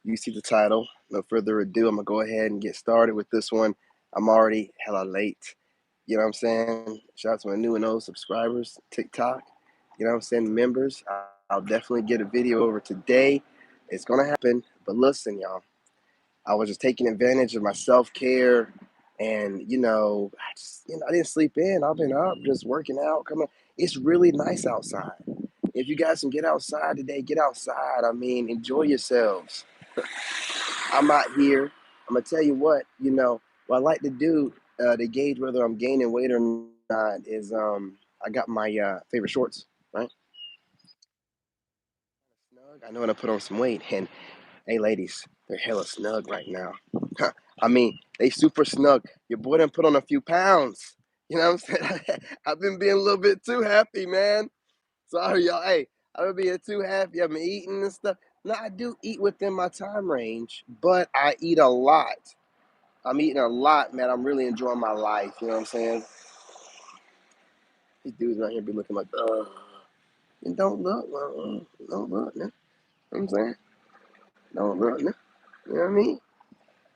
You see the title. No further ado, I'm gonna go ahead and get started with this one. I'm already hella late. You know what I'm saying? Shout out to my new and old subscribers, TikTok. You know what I'm saying? Members. I'll definitely get a video over today. It's gonna happen. But listen, y'all. I was just taking advantage of my self care, and I didn't sleep in. I've been up, just working out. Coming. It's really nice outside. If you guys can get outside today, get outside. I mean, enjoy yourselves. I'm out here. I'm gonna tell you what I like to do to gauge whether I'm gaining weight or not is I got my favorite shorts, right? Snug. I know when I put on some weight, and hey, ladies, they're hella snug right now. I mean, they super snug. Your boy done put on a few pounds. You know what I'm saying? I've been being a little bit too happy, man. Sorry, y'all. Hey, I've been being too happy. I've been eating and stuff. Now, I do eat within my time range, but I eat a lot. I'm eating a lot, man. I'm really enjoying my life. You know what I'm saying? These dudes out here be looking like, and don't look, don't look, man. You know what I'm saying? Don't look, man. You know what I mean?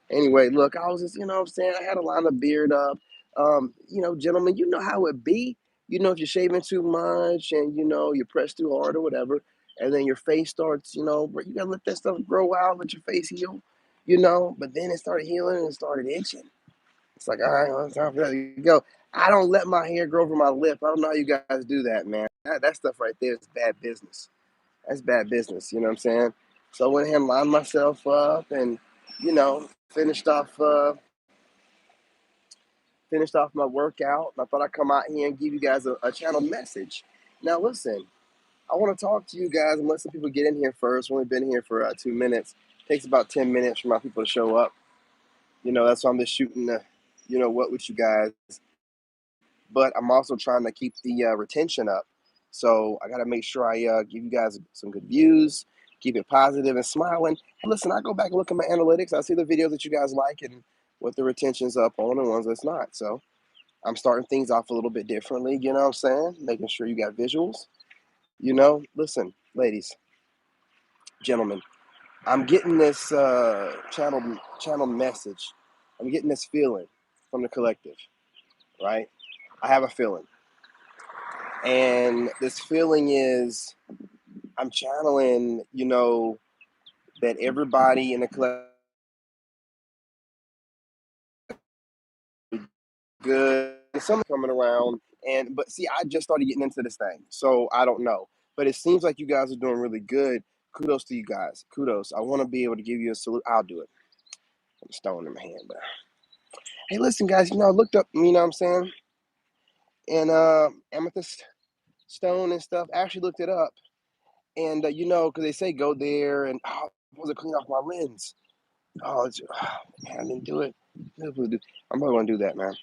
Anyway, look, I was just, you know what I'm saying? I had a line of beard up. Gentlemen, you know how it be. If you're shaving too much and, you press too hard or whatever, and then your face starts, but you gotta let that stuff grow out, let your face heal, but then it started healing and it started itching. It's like, all right, well, it's time for that to go. I don't let my hair grow over my lip. I don't know how you guys do that, man. That stuff right there is bad business. That's bad business. You know what I'm saying? So I went ahead and lined myself up and, finished off my workout. I thought I'd come out here and give you guys a channel message. Now, listen, I want to talk to you guys and let some people get in here first. We've only been here for 2 minutes. It takes about 10 minutes for my people to show up. That's why I'm just shooting what with you guys. But I'm also trying to keep the retention up. So I got to make sure I give you guys some good views, keep it positive and smiling. And listen, I go back and look at my analytics. I see the videos that you guys like and what the retention's up on and ones that's not. So I'm starting things off a little bit differently, you know what I'm saying? Making sure you got visuals. Ladies, gentlemen, I'm getting this channel message. I'm getting this feeling from the collective, right? I have a feeling. And this feeling is I'm channeling, that everybody in the collective is good. Some coming around, but see, I just started getting into this thing, so I don't know. But it seems like you guys are doing really good. Kudos to you guys. Kudos. I want to be able to give you a salute. I'll do it. I'm stone in my hand, but hey, listen, guys. I looked up. You know what I'm saying? And amethyst stone and stuff. I actually looked it up, and because they say go there, and I was to clean off my lens. Man, I didn't do it. I'm probably gonna do that, man.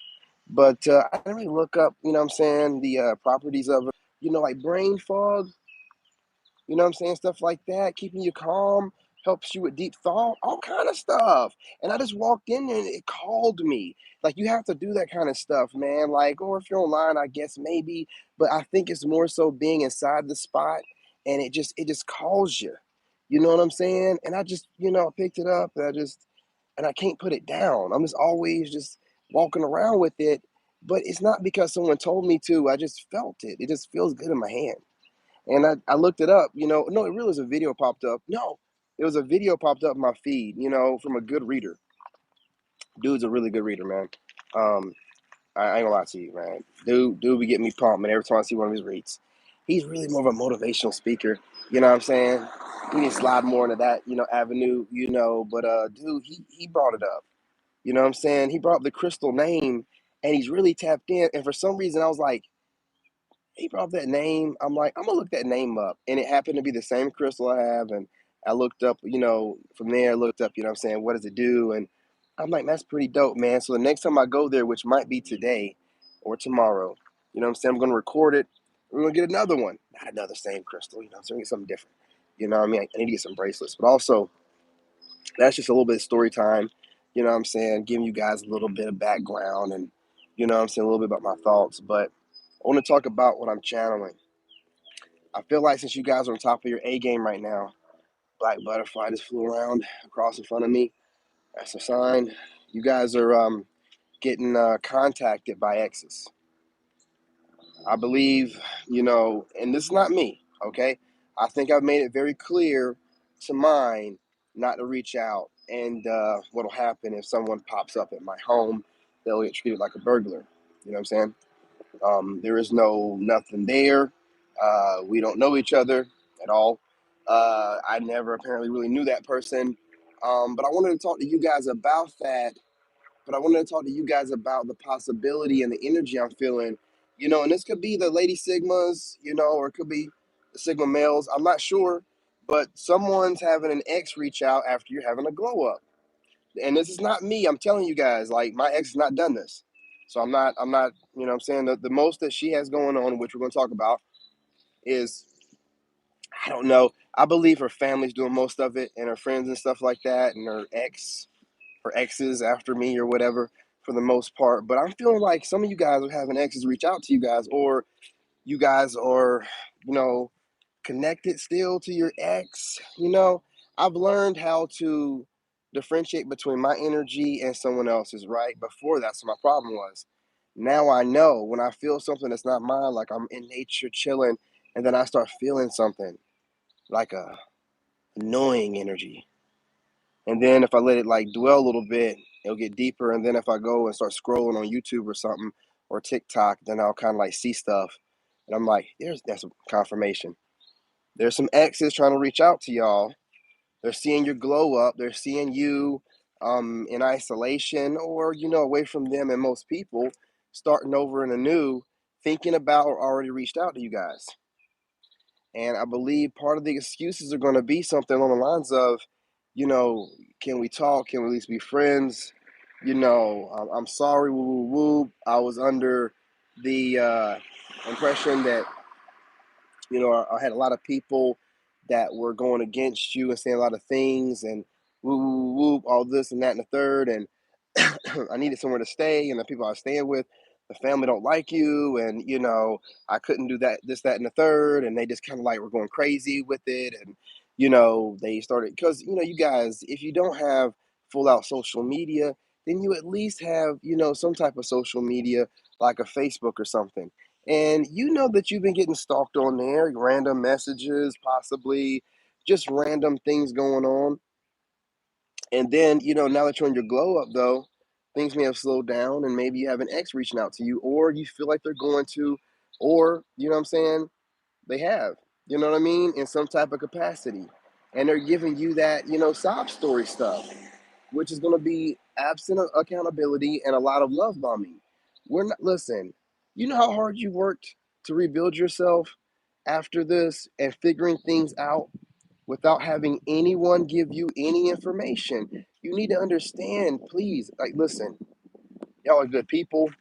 But I didn't really look up, you know what I'm saying, the properties of it. Like brain fog, you know what I'm saying, stuff like that, keeping you calm, helps you with deep thought, all kind of stuff. And I just walked in there and it called me. Like you have to do that kind of stuff, man. Like, or if you're online, I guess maybe, but I think it's more so being inside the spot and it just calls you. You know what I'm saying? And I just, I picked it up and I can't put it down. I'm just always just walking around with it. But it's not because someone told me to. I just felt it. It just feels good in my hand. And I looked it up. No, it really was a video popped up. No, it was a video popped up in my feed, from a good reader. Dude's a really good reader, man. Um, I ain't gonna lie to you, man. Dude be getting me pumped, man, every time I see one of his reads. He's really more of a motivational speaker. You know what I'm saying? We need to slide more into that, avenue, But dude, he brought it up. You know what I'm saying? He brought up the crystal name and he's really tapped in. And for some reason, I was like, he brought up that name. I'm like, I'm going to look that name up. And it happened to be the same crystal I have. And I looked up, from there, I looked up, what does it do? And I'm like, that's pretty dope, man. So the next time I go there, which might be today or tomorrow, I'm going to record it. We're going to get another one. Not another same crystal, so we get something different. I need to get some bracelets. But also, that's just a little bit of story time, giving you guys a little bit of background and, a little bit about my thoughts. But I want to talk about what I'm channeling. I feel like since you guys are on top of your A game right now, Black butterfly just flew around across in front of me. That's a sign. You guys are getting contacted by exes. I believe, and this is not me, okay? I think I've made it very clear to mine not to reach out. And what'll happen if someone pops up at my home, they'll get treated like a burglar. You know what I'm saying? There is nothing there. We don't know each other at all. I never apparently really knew that person. But I wanted to talk to you guys about that, but I wanted to talk to you guys about the possibility and the energy I'm feeling, and this could be the Lady Sigmas, or it could be the Sigma males. I'm not sure, but someone's having an ex reach out after you're having a glow up. And this is not me. I'm telling you guys, like my ex has not done this. So I'm not, what I'm saying the most that she has going on, which we're going to talk about, is I don't know. I believe her family's doing most of it and her friends and stuff like that, and her exes after me or whatever for the most part. But I'm feeling like some of you guys are having exes reach out to you guys, or you guys are, you know, connected still to your ex. I've learned how to differentiate between my energy and someone else's, right? Before that's what my problem was. Now I know when I feel something that's not mine, like I'm in nature chilling, and then I start feeling something like a annoying energy. And then if I let it like dwell a little bit, it'll get deeper. And then if I go and start scrolling on YouTube or something or TikTok, then I'll kind of like see stuff. And I'm like, that's a confirmation. There's some exes trying to reach out to y'all. They're seeing your glow up. They're seeing you in isolation or, away from them and most people, starting over in a new, thinking about or already reached out to you guys. And I believe part of the excuses are going to be something along the lines of, you know, can we talk? Can we at least be friends? I'm sorry, woo, woo, woo. I was under the impression that, I had a lot of people that were going against you and saying a lot of things and woo, woo, woo, all this and that and the third. And I needed somewhere to stay, and the people I was staying with, the family don't like you, and I couldn't do that, this, that, and the third, and they just kind of like were going crazy with it, and they started because you guys, if you don't have full out social media, then you at least have some type of social media like a Facebook or something, and that you've been getting stalked on there, random messages, possibly just random things going on. And then, now that you're on your glow up, though, things may have slowed down, and maybe you have an ex reaching out to you, or you feel like they're going to, or, what I'm saying, they have, you know what I mean, in some type of capacity. And they're giving you that, sob story stuff, which is going to be absent of accountability and a lot of love bombing. Listen, you know how hard you worked to rebuild yourself after this and figuring things out without having anyone give you any information. You need to understand, please. Like, listen, y'all are good people.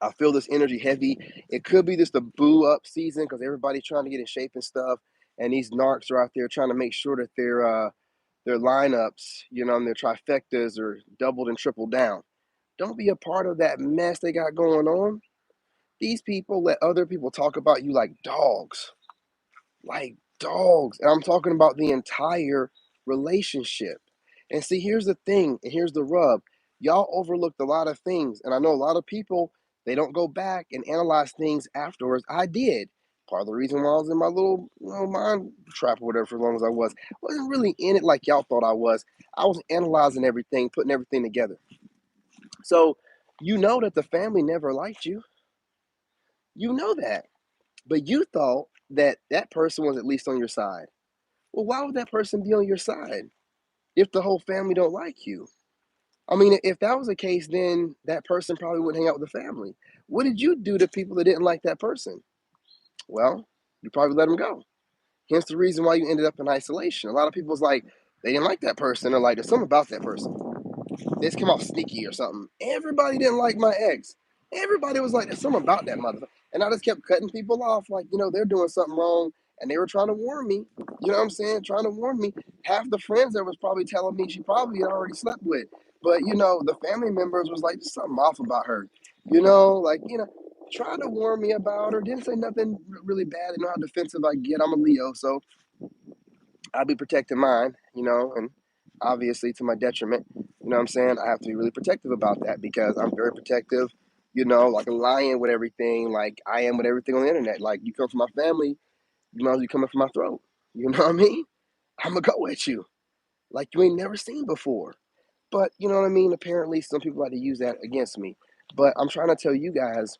I feel this energy heavy. It could be just the boo up season because everybody's trying to get in shape and stuff, and these narcs are out there trying to make sure that their lineups, and their trifectas are doubled and tripled down. Don't be a part of that mess they got going on. These people let other people talk about you like dogs. Like dogs. And I'm talking about the entire relationship. And see, here's the thing, and here's the rub. Y'all overlooked a lot of things. And I know a lot of people, they don't go back and analyze things afterwards. I did. Part of the reason why I was in my little mind trap or whatever for as long as I was. Wasn't really in it like y'all thought I was. I was analyzing everything, putting everything together. So you know that the family never liked you. You know that. But you thought that that person was at least on your side. Well, why would that person be on your side if the whole family don't like you? I mean, if that was the case, then that person probably wouldn't hang out with the family. What did you do to people that didn't like that person? Well, you probably let them go. Hence the reason why you ended up in isolation. A lot of people's like, they didn't like that person. They're like, there's something about that person. They just come off sneaky or something. Everybody didn't like my ex. Everybody was like, there's something about that motherfucker. And I just kept cutting people off, like, they're doing something wrong. And they were trying to warn me. You know what I'm saying? Trying to warn me. Half the friends that was probably telling me she probably had already slept with. But, the family members was like, there's something off about her. Trying to warn me about her. Didn't say nothing really bad. You know how defensive I get. I'm a Leo. So I'll be protecting mine, and obviously to my detriment. You know what I'm saying? I have to be really protective about that because I'm very protective, like a lion with everything, like I am with everything on the internet. Like you come from my family, you might as well be coming from my throat. You know what I mean? I'm gonna go at you like you ain't never seen before. But you know what I mean? Apparently, some people like to use that against me. But I'm trying to tell you guys,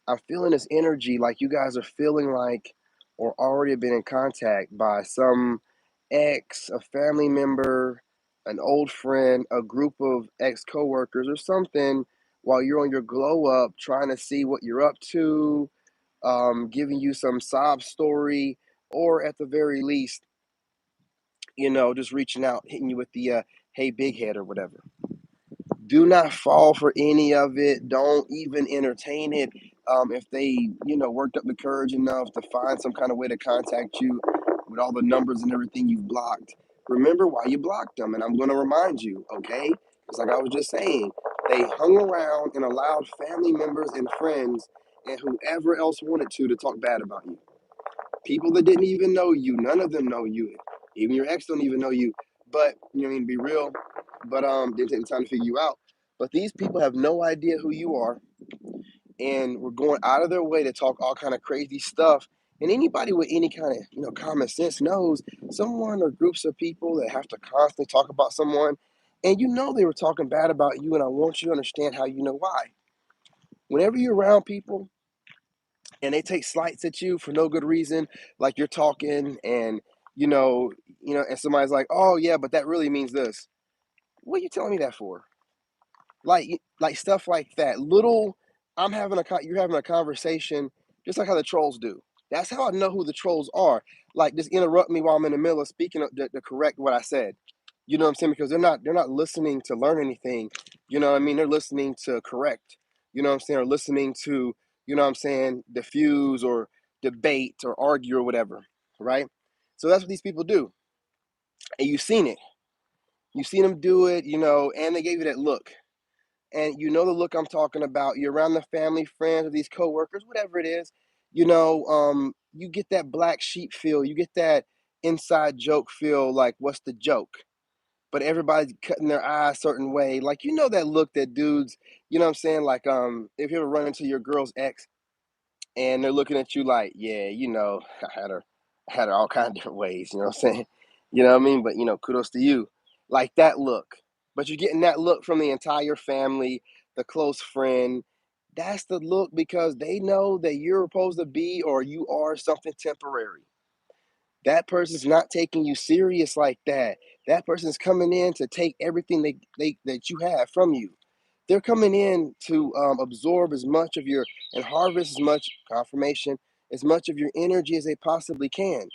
I'm feeling this energy like you guys are feeling like or already been in contact by some ex, a family member, an old friend, a group of ex coworkers or something while you're on your glow up trying to see what you're up to, giving you some sob story, or at the very least, just reaching out, hitting you with the hey big head or whatever. Do not fall for any of it. Don't even entertain it. If they, worked up the courage enough to find some kind of way to contact you with all the numbers and everything you've blocked, remember why you blocked them. And I'm going to remind you, okay? Because like I was just saying, they hung around and allowed family members and friends and whoever else wanted to talk bad about you. People that didn't even know you, none of them know you. Even your ex don't even know you. But you know what I mean, be real. But didn't take the time to figure you out. But these people have no idea who you are, and we're going out of their way to talk all kind of crazy stuff. And anybody with any kind of common sense knows someone or groups of people that have to constantly talk about someone, and they were talking bad about you. And I want you to understand how you know why. Whenever you're around people and they take slights at you for no good reason, like you're talking and and somebody's like, "Oh yeah, but that really means this." What are you telling me that for? Like stuff like that. Little, you're having a conversation, just like how the trolls do. That's how I know who the trolls are. Like just interrupt me while I'm in the middle of speaking to correct what I said. You know what I'm saying? Because they're not listening to learn anything. You know what I mean? They're listening to correct. You know what I'm saying? Or listening to, what I'm saying, diffuse or debate or argue or whatever. Right? So that's what these people do. And you've seen it. You've seen them do it, and they gave you that look. And you know the look I'm talking about. You're around the family, friends, or these coworkers, whatever it is. You get that black sheep feel. You get that inside joke feel. Like, what's the joke? But everybody's cutting their eye a certain way. Like, that look that dudes. You know what I'm saying? Like, if you ever run into your girl's ex and they're looking at you like, yeah, I had her all kind of different ways, you know what I'm saying? You know what I mean? But kudos to you. Like that look. But you're getting that look from the entire family, the close friend. That's the look because they know that you're supposed to be or you are something temporary. That person's not taking you serious like that. That person's coming in to take everything that you have from you. They're coming in to absorb as much of your and harvest as much confirmation, as much of your energy as they possibly can.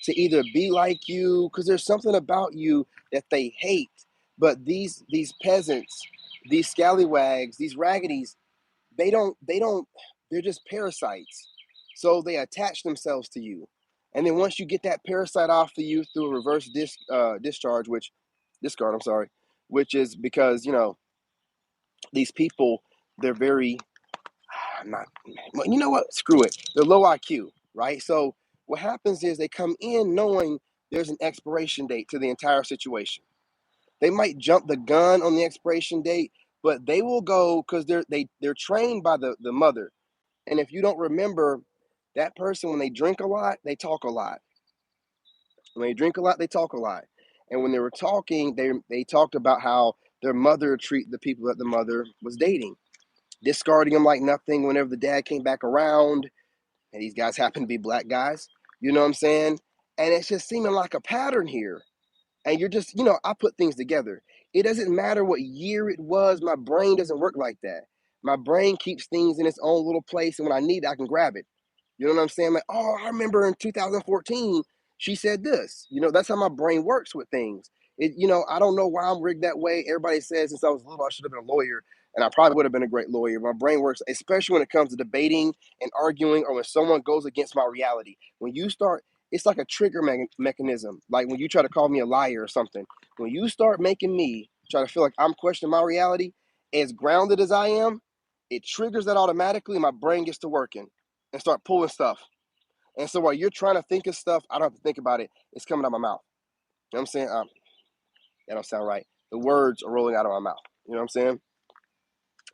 To either be like you, because there's something about you that they hate. But these peasants, these scallywags, these raggeties, they don't they're just parasites. So they attach themselves to you. And then once you get that parasite off of you through a reverse discharge, which discard, I'm sorry, which is because, these people, they're very not well, you know what? Screw it. They're low IQ, right? So what happens is they come in knowing there's an expiration date to the entire situation. They might jump the gun on the expiration date, but they will go because they're trained by the mother. And if you don't remember, that person when they drink a lot, they talk a lot. When they drink a lot, they talk a lot. And when they were talking, they talked about how their mother treated the people that the mother was dating, discarding them like nothing whenever the dad came back around. And these guys happen to be black guys. You know what I'm saying? And it's just seeming like a pattern here. And you're just, I put things together. It doesn't matter what year it was. My brain doesn't work like that. My brain keeps things in its own little place. And when I need it, I can grab it. You know what I'm saying? Like, oh, I remember in 2014, she said this. That's how my brain works with things. I don't know why I'm rigged that way. Everybody says since I was little, I should have been a lawyer, and I probably would have been a great lawyer. My brain works, especially when it comes to debating and arguing, or when someone goes against my reality. When you start, it's like a trigger mechanism. Like when you try to call me a liar or something. When you start making me try to feel like I'm questioning my reality, as grounded as I am, it triggers that automatically. My brain gets to working and start pulling stuff. And so while you're trying to think of stuff, I don't have to think about it. It's coming out my mouth. know what I'm saying? That don't sound right. The words are rolling out of my mouth. You know what I'm saying?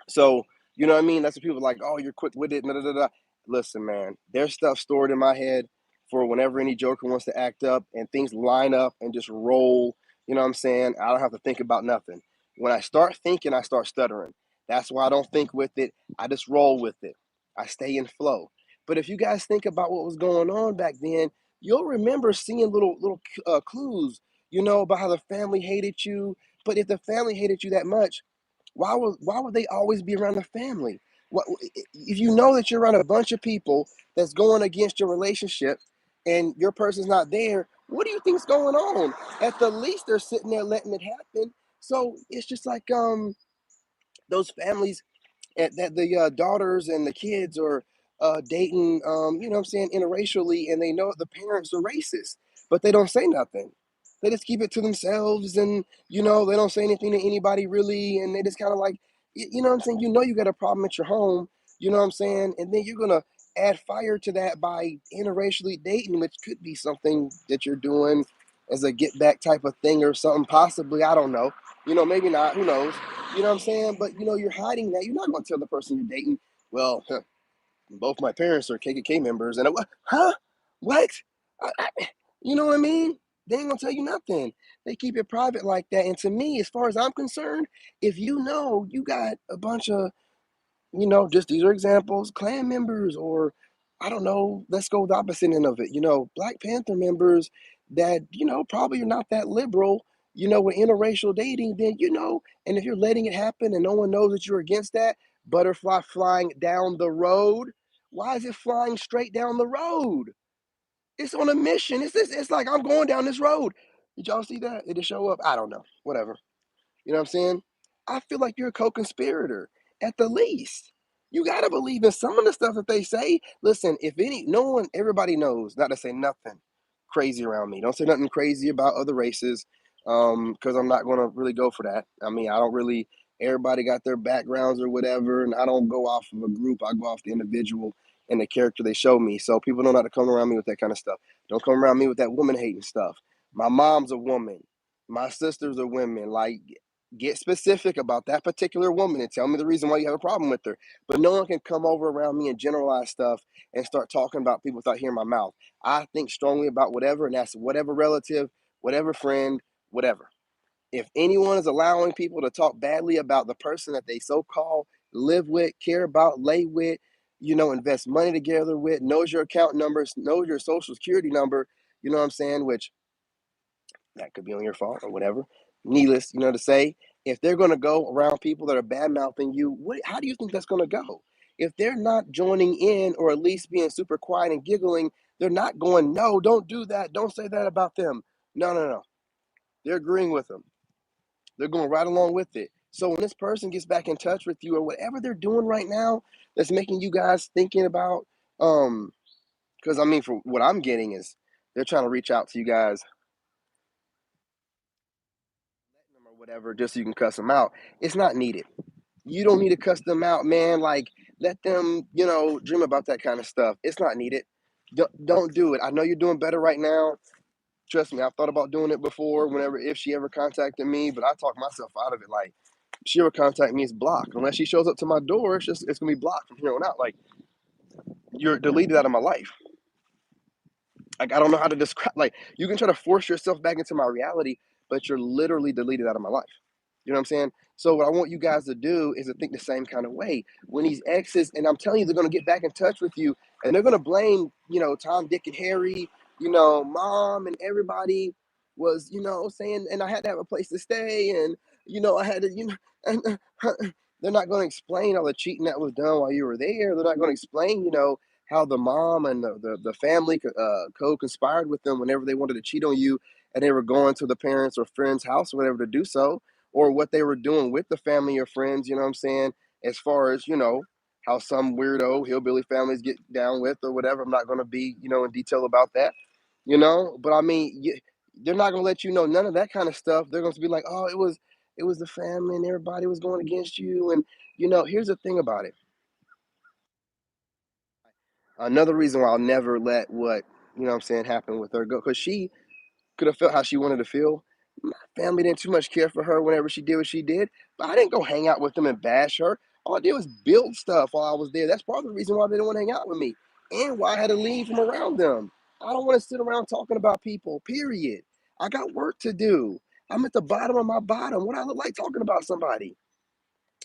So, you know what I mean? That's what people are like, oh, you're quick with it. Da, da, da, da. Listen, man, there's stuff stored in my head for whenever any Joker wants to act up and things line up and just roll. You know what I'm saying? I don't have to think about nothing. When I start thinking, I start stuttering. That's why I don't think with it. I just roll with it. I stay in flow. But if you guys think about what was going on back then, you'll remember seeing little clues, about how the family hated you. But if the family hated you that much, why would they always be around the family? What if you know that you're around a bunch of people that's going against your relationship and your person's not there? What do you think's going on? At the least, they're sitting there letting it happen. So it's just like those families that the daughters and the kids are dating, what I'm saying, interracially, and they know the parents are racist, but they don't say nothing. They just keep it to themselves, and they don't say anything to anybody really, and they just kind of like, you know what I'm saying. You got a problem at your home, you know what I'm saying, and then you're gonna add fire to that by interracially dating, which could be something that you're doing as a get back type of thing or something, possibly. I don't know. Maybe not. Who knows? You know what I'm saying? But you're hiding that. You're not going to tell the person you're dating, well, both my parents are KKK members, and what? Huh? What? You know what I mean? They ain't gonna tell you nothing. They keep it private like that. And to me, as far as I'm concerned, if you know you got a bunch of just these are examples, Klan members, or I don't know, let's go the opposite end of it, Black Panther members that, probably are not that liberal, with interracial dating, then, and if you're letting it happen and no one knows that you're against that, butterfly flying down the road, why is it flying straight down the road? It's on a mission. It's like I'm going down this road. Did y'all see that? Did it show up? I don't know. Whatever. You know what I'm saying? I feel like you're a co-conspirator at the least. You gotta believe in some of the stuff that they say. Listen, if any, no one, everybody knows not to say nothing crazy around me. Don't say nothing crazy about other races, because I'm not gonna really go for that. I mean, I don't really. Everybody got their backgrounds or whatever, and I don't go off of a group. I go off the individual and the character they show me. So people don't know how to come around me with that kind of stuff. Don't come around me with that woman hating stuff. My mom's a woman. My sisters are women. Like, get specific about that particular woman and tell me the reason why you have a problem with her. But no one can come over around me and generalize stuff and start talking about people without hearing my mouth. I think strongly about whatever, and that's whatever relative, whatever friend, whatever. If anyone is allowing people to talk badly about the person that they so called live with, care about, lay with, invest money together with, knows your account numbers, knows your social security number, you know what I'm saying? Which that could be on your fault or whatever. Needless, to say, if they're going to go around people that are bad mouthing you, how do you think that's going to go? If they're not joining in or at least being super quiet and giggling, they're not going, no, don't do that. Don't say that about them. No, no, no. They're agreeing with them. They're going right along with it. So when this person gets back in touch with you or whatever they're doing right now, that's making you guys thinking about, because I mean, for what I'm getting is they're trying to reach out to you guys or whatever just so you can cuss them out. It's not needed. You don't need to cuss them out, man. Like, let them, dream about that kind of stuff. It's not needed. Don't do it. I know you're doing better right now. Trust me, I've thought about doing it before. If she ever contacted me, but I talk myself out of it. Like, if she ever contact me, it's blocked. Unless she shows up to my door, it's gonna be blocked from here on out. Like, you're deleted out of my life. Like, I don't know how to describe. Like, you can try to force yourself back into my reality, but you're literally deleted out of my life. You know what I'm saying? So what I want you guys to do is to think the same kind of way. When these exes, and I'm telling you, they're gonna get back in touch with you, and they're gonna blame, Tom, Dick, and Harry, mom, and everybody was, saying, and I had to have a place to stay, and I had to, and they're not gonna explain all the cheating that was done while you were there. They're not gonna explain, how the mom and the family co-conspired with them whenever they wanted to cheat on you, and they were going to the parents or friends' house or whatever to do so, or what they were doing with the family or friends, you know what I'm saying? As far as, how some weirdo hillbilly families get down with or whatever. I'm not going to be, in detail about that, but I mean, they're not going to let you know none of that kind of stuff. They're going to be like, oh, it was the family and everybody was going against you. And, here's the thing about it. Another reason why I'll never let what, what I'm saying, happen with her go, because she could have felt how she wanted to feel. My family didn't too much care for her whenever she did what she did, but I didn't go hang out with them and bash her. All I did was build stuff while I was there. That's part of the reason why they didn't want to hang out with me and why I had to leave from around them. I don't want to sit around talking about people, period. I got work to do. I'm at the bottom of my bottom. What I look like talking about somebody?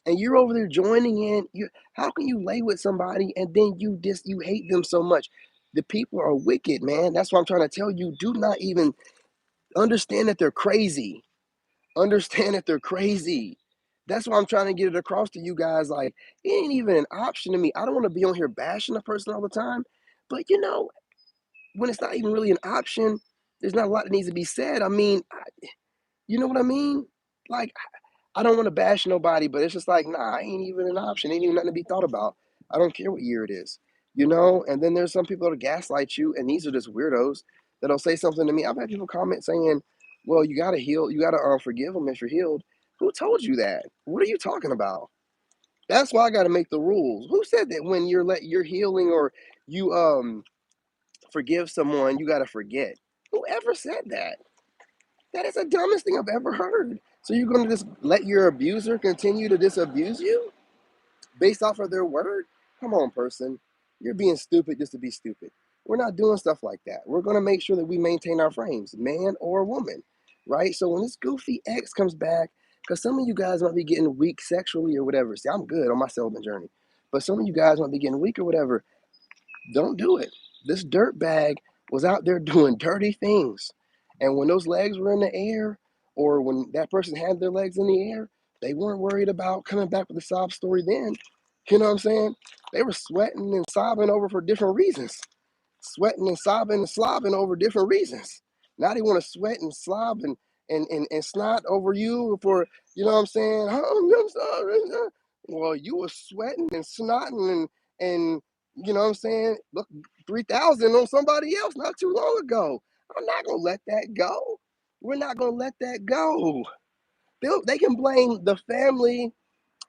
And you're over there joining in. How can you lay with somebody and then you hate them so much? The people are wicked, man. That's what I'm trying to tell you. Do not even understand that they're crazy. Understand that they're crazy. That's why I'm trying to get it across to you guys. Like, it ain't even an option to me. I don't want to be on here bashing a person all the time. But when it's not even really an option, there's not a lot that needs to be said. I mean, you know what I mean? Like, I don't want to bash nobody, but it's just like, nah, ain't even an option. Ain't even nothing to be thought about. I don't care what year it is, And then there's some people that gaslight you, and these are just weirdos that'll say something to me. I've had people comment saying, "Well, you gotta heal. You gotta forgive them if you're healed." Who told you that? What are you talking about? That's why I got to make the rules. Who said that when you're healing or you forgive someone, you gotta forget? Whoever said that? That is the dumbest thing I've ever heard. So you're going to just let your abuser continue to disabuse you based off of their word? Come on, person. You're being stupid just to be stupid. We're not doing stuff like that. We're going to make sure that we maintain our frames, man or woman, right? So when this goofy ex comes back, because some of you guys might be getting weak sexually or whatever. See, I'm good on my celibate journey. But some of you guys might be getting weak or whatever. Don't do it. This dirt bag was out there doing dirty things. And when those legs were in the air, or when that person had their legs in the air, they weren't worried about coming back with a sob story then. You know what I'm saying? They were sweating and sobbing over for different reasons. Sweating and sobbing and slobbing over different reasons. Now they want to sweat and slob and snot over you for, you know what I'm saying? Oh, I'm sorry. Well, you were sweating and snotting and you know what I'm saying? Look, 3,000 on somebody else not too long ago. I'm not going to let that go. We're not going to let that go. They can blame the family,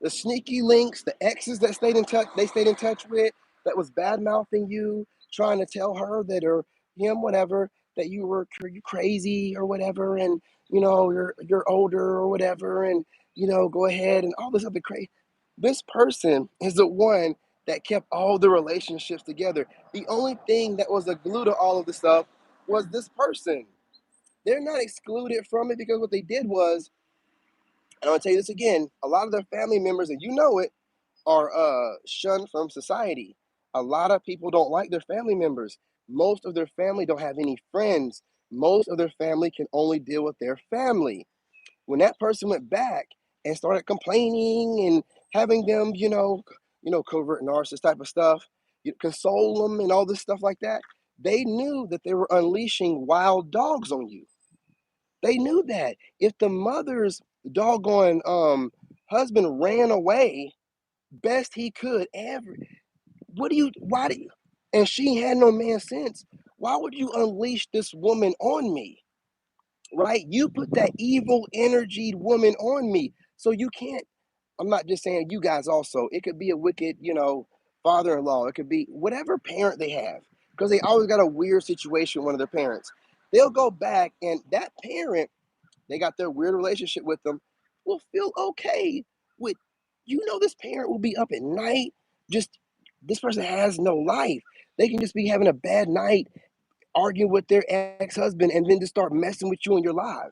the sneaky links, the exes that stayed in touch with, that was bad mouthing you, trying to tell her that or him, whatever, that you were crazy or whatever, and you're older or whatever, and go ahead and all this other crazy. This person is the one that kept all the relationships together. The only thing that was a glue to all of the stuff was this person. They're not excluded from it because what they did was, and I'm gonna tell you this again, a lot of their family members, and you know it, are shunned from society. A lot of people don't like their family members. Most of their family don't have any friends. Most of their family can only deal with their family. When that person went back and started complaining and having them, covert narcissist type of stuff, you console them and all this stuff like that, they knew that they were unleashing wild dogs on you. They knew that if the mother's doggone husband ran away best he could ever. Why do you, and she had no man sense. Why would you unleash this woman on me? Right? You put that evil energied woman on me. So you can't, I'm not just saying you guys also. It could be a wicked, father in law. It could be whatever parent they have. Because they always got a weird situation with one of their parents. They'll go back and that parent, they got their weird relationship with them, will feel okay with, this parent will be up at night. Just this person has no life. They can just be having a bad night, arguing with their ex-husband, and then just start messing with you in your life.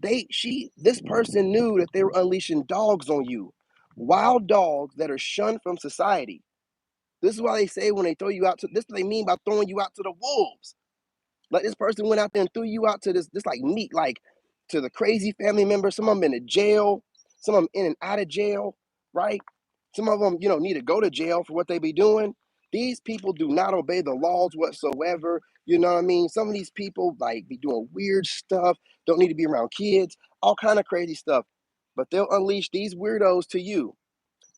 This person knew that they were unleashing dogs on you, wild dogs that are shunned from society. This is why they say when they throw you out to this, is what they mean by throwing you out to the wolves. Like this person went out there and threw you out to this like meat, like to the crazy family members. Some of them in the jail, some of them in and out of jail, right? Some of them, need to go to jail for what they be doing. These people do not obey the laws whatsoever. You know what I mean? Some of these people like be doing weird stuff, don't need to be around kids, all kind of crazy stuff. But they'll unleash these weirdos to you.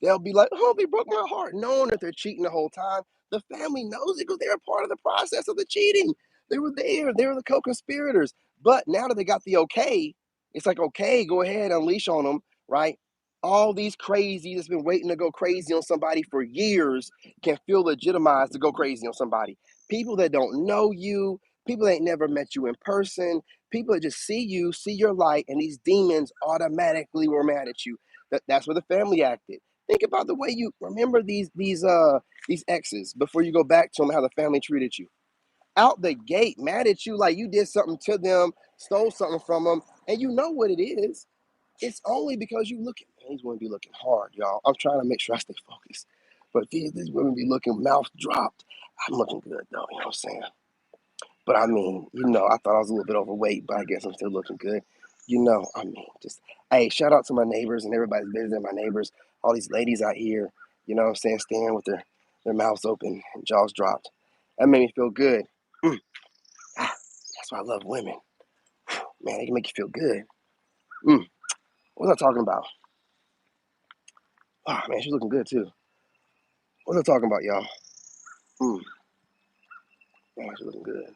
They'll be like, "Oh, they broke my heart," knowing that they're cheating the whole time. The family knows it because they're a part of the process of the cheating. They were there. They were the co-conspirators. But now that they got the okay, it's like, okay, go ahead, unleash on them, right? All these crazy that's been waiting to go crazy on somebody for years can feel legitimized to go crazy on somebody. People that don't know you, People ain't never met you in person. People that just see you, see your light, and these demons automatically were mad at you. That's where the family acted. Think about the way you remember these exes before you go back to them, how the family treated you. Out the gate, mad at you like you did something to them, stole something from them, and you know what it is. It's only because you looking. These women be looking hard, y'all. I'm trying to make sure I stay focused. But these women be looking mouth dropped. I'm looking good though, you know what I'm saying? But I mean, I thought I was a little bit overweight, but I guess I'm still looking good. I mean, just hey, shout out to my neighbors and everybody's visiting my neighbors, all these ladies out here, you know what I'm saying, standing with their mouths open and jaws dropped. That made me feel good. Mm, that's why I love women. Man, they can make you feel good. Mm, what was I talking about? Oh man, she's looking good too. What was I talking about, y'all? Mm, man, she's looking good.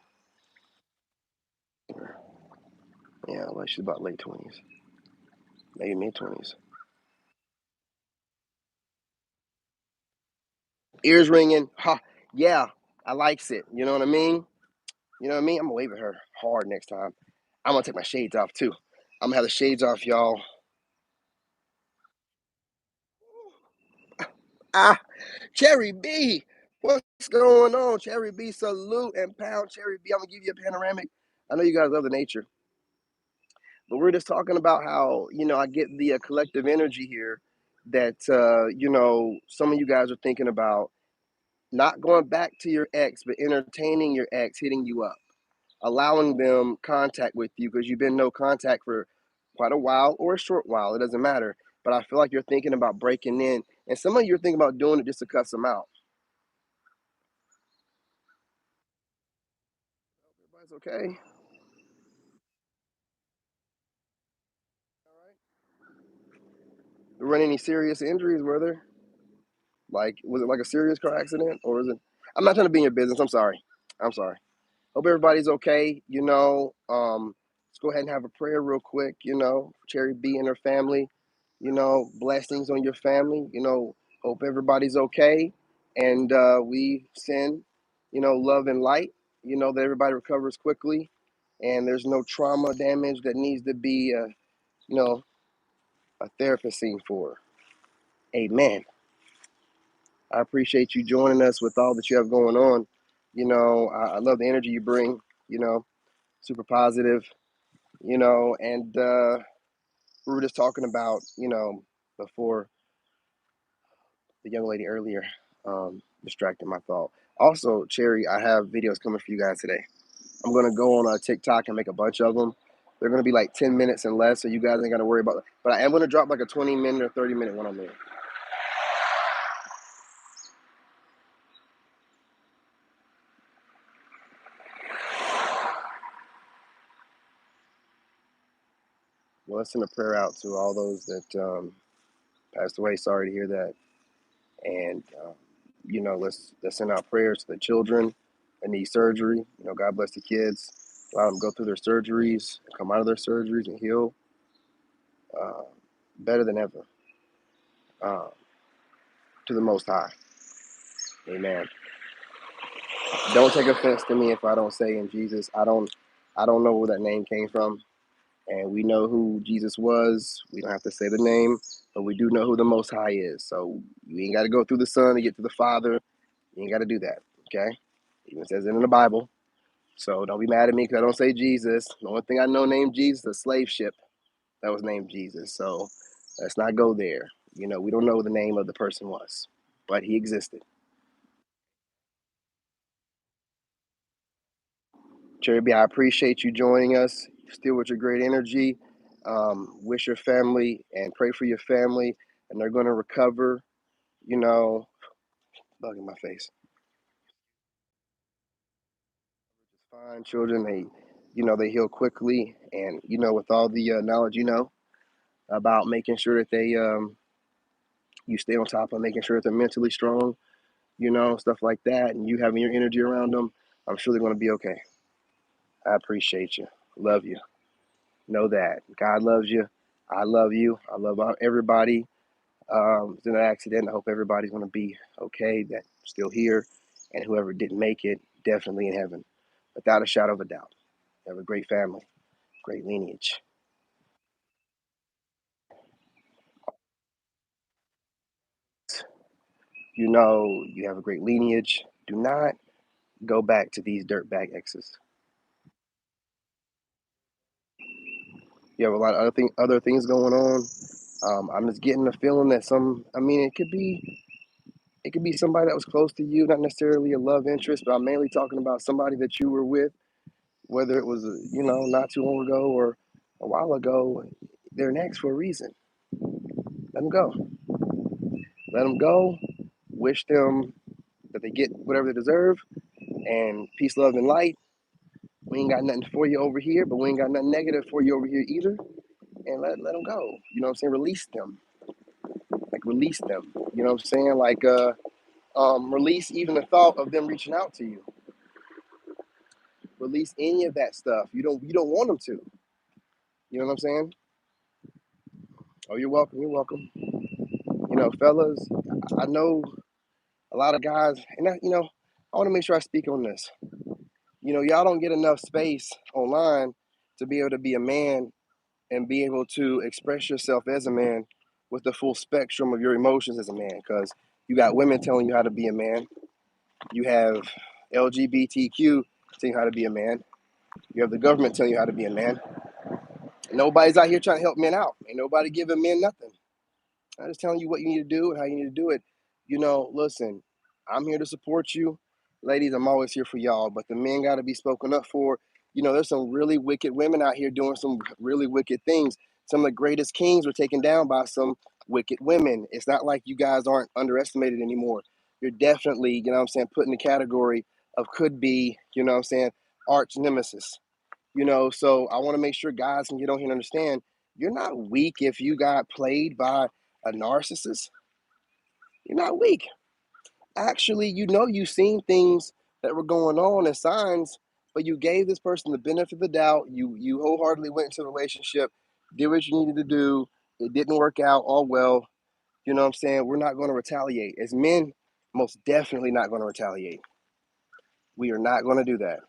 Yeah, like she's about late 20s, maybe mid 20s. Ears ringing. Ha, yeah, I likes it. You know what I mean? You know what I mean? I'm gonna wave at her hard next time. I'm gonna take my shades off too. I'm gonna have the shades off, y'all. Ah, Cherry B, what's going on? Cherry B, salute and pound Cherry B. I'm gonna give you a panoramic. I know you guys love the nature, but we're just talking about how I get the collective energy here that some of you guys are thinking about not going back to your ex, but entertaining your ex hitting you up, allowing them contact with you because you've been no contact for quite a while or a short while. It doesn't matter. But I feel like you're thinking about breaking in, and some of you are thinking about doing it just to cuss them out. Everybody's okay. All right. There weren't any serious injuries, were there? Like, was it like a serious car accident, or is it? I'm not trying to be in your business. I'm sorry. I'm sorry. Hope everybody's okay. Let's go ahead and have a prayer real quick. Cherry B and her family. Blessings on your family. Hope everybody's okay, and we send, love and light. That everybody recovers quickly, and there's no trauma damage that needs to be, a therapist scene for. Amen. I appreciate you joining us with all that you have going on. I love the energy you bring. Super positive. And we were just talking about, before the young lady earlier distracted my thought. Also, Cherry, I have videos coming for you guys today. I'm going to go on TikTok and make a bunch of them. They're going to be like 10 minutes and less, so you guys ain't got to worry about it. But I am going to drop like a 20-minute or 30-minute one on there. Well, let's send a prayer out to all those that passed away. Sorry to hear that. And let's send out prayers to the children that need surgery. God bless the kids, allow them to go through their surgeries, come out of their surgeries, and heal uh, better than ever. Uh, to the Most High, Amen. Don't take offense to me if I don't say in Jesus. I don't know where that name came from, and we know who Jesus was. We don't have to say the name, but we do know who the Most High is. So you ain't got to go through the Son to get to the Father. You ain't got to do that. Okay, even says it in the Bible. So don't be mad at me because I don't say Jesus. The only thing I know named Jesus is a slave ship that was named Jesus. So let's not go there. We don't know what the name of the person was, but he existed. Cherry B, I appreciate you joining us. Still with your great energy. Wish your family and pray for your family, and they're going to recover. You know, Bug in my face. It's fine. Children, they heal quickly, and with all the knowledge about making sure that you stay on top of making sure that they're mentally strong, stuff like that, and you having your energy around them, I'm sure they're going to be okay. I appreciate you. Love you. Know that God loves you. I love you. I love everybody. It's an accident. I hope everybody's going to be okay that's still here, and whoever didn't make it, definitely in heaven. without a shadow of a doubt. You have a great family, great lineage. You know you have a great lineage. Do not go back to these dirtbag exes. You have a lot of other things going on. I'm just getting the feeling that I mean, it could be somebody that was close to you, not necessarily a love interest, but I'm mainly talking about somebody that you were with, whether it was, not too long ago or a while ago. They're an ex for a reason. Let them go. Let them go. Wish them that they get whatever they deserve, and peace, love, and light. We ain't got nothing for you over here, but we ain't got nothing negative for you over here either. And let them go. You know what I'm saying? Release them. Like, release them. You know what I'm saying? Like, release even the thought of them reaching out to you. Release any of that stuff. You don't want them to. You know what I'm saying? Oh, you're welcome. You're welcome. Fellas, I know a lot of guys, and I want to make sure I speak on this. Y'all don't get enough space online to be able to be a man and be able to express yourself as a man with the full spectrum of your emotions as a man. Because you got women telling you how to be a man. You have LGBTQ telling you how to be a man. You have the government telling you how to be a man. And nobody's out here trying to help men out. Ain't nobody giving men nothing. I'm just telling you what you need to do and how you need to do it. Listen, I'm here to support you. Ladies, I'm always here for y'all, but the men got to be spoken up for. There's some really wicked women out here doing some really wicked things. Some of the greatest kings were taken down by some wicked women. It's not like you guys aren't underestimated anymore. You're definitely, put in the category of could be, arch nemesis. So I want to make sure guys can get on here and understand you're not weak if you got played by a narcissist. You're not weak. Actually, you've seen things that were going on as signs, but you gave this person the benefit of the doubt. You wholeheartedly went into the relationship, did what you needed to do. It didn't work out all well. You know what I'm saying? We're not going to retaliate. As men, most definitely not going to retaliate. We are not going to do that.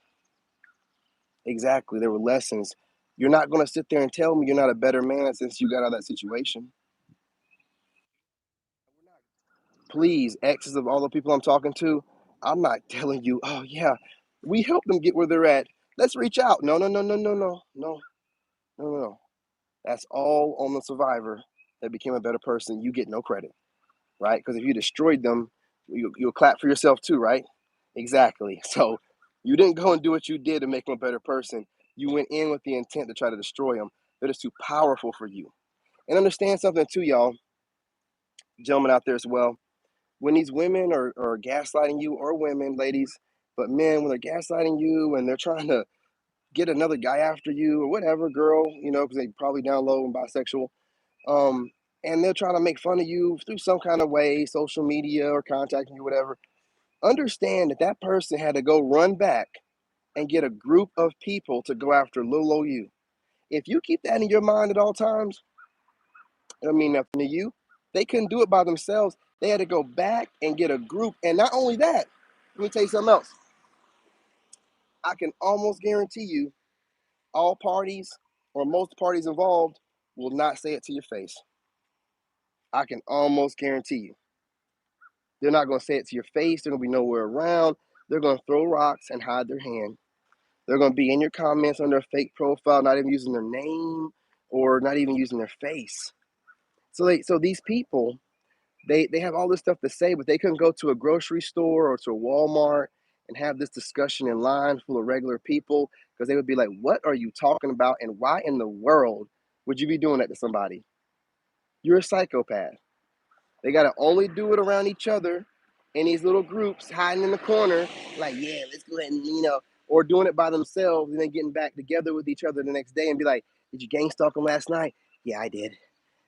Exactly. There were lessons. You're not going to sit there and tell me you're not a better man since you got out of that situation. Please, exes of all the people I'm talking to, I'm not telling you, oh yeah, we help them get where they're at. Let's reach out. No, no, no, no, no, no, no, no, no. That's all on the survivor that became a better person. You get no credit, right? Because if you destroyed them, you'll clap for yourself too, right? Exactly. So you didn't go and do what you did to make them a better person. You went in with the intent to try to destroy them. That is too powerful for you. And understand something too, y'all, gentlemen out there as well. When these women are gaslighting you, or women, ladies, but men, when they're gaslighting you and they're trying to get another guy after you or whatever, girl, because they probably down low and bisexual, and they're trying to make fun of you through some kind of way, social media or contacting you, whatever, understand that that person had to go run back and get a group of people to go after little old you. If you keep that in your mind at all times, it don't mean nothing to you. They couldn't do it by themselves. They had to go back and get a group. And not only that, let me tell you something else. I can almost guarantee you all parties or most parties involved will not say it to your face. I can almost guarantee you. They're not going to say it to your face. They're going to be nowhere around. They're going to throw rocks and hide their hand. They're going to be in your comments on their fake profile, not even using their name or not even using their face. So these people, they have all this stuff to say, but they couldn't go to a grocery store or to a Walmart and have this discussion in line full of regular people, because they would be like, what are you talking about? And why in the world would you be doing that to somebody? You're a psychopath. They got to only do it around each other in these little groups hiding in the corner, like, yeah, let's go ahead and, or doing it by themselves and then getting back together with each other the next day and be like, did you gang stalk them last night? Yeah, I did.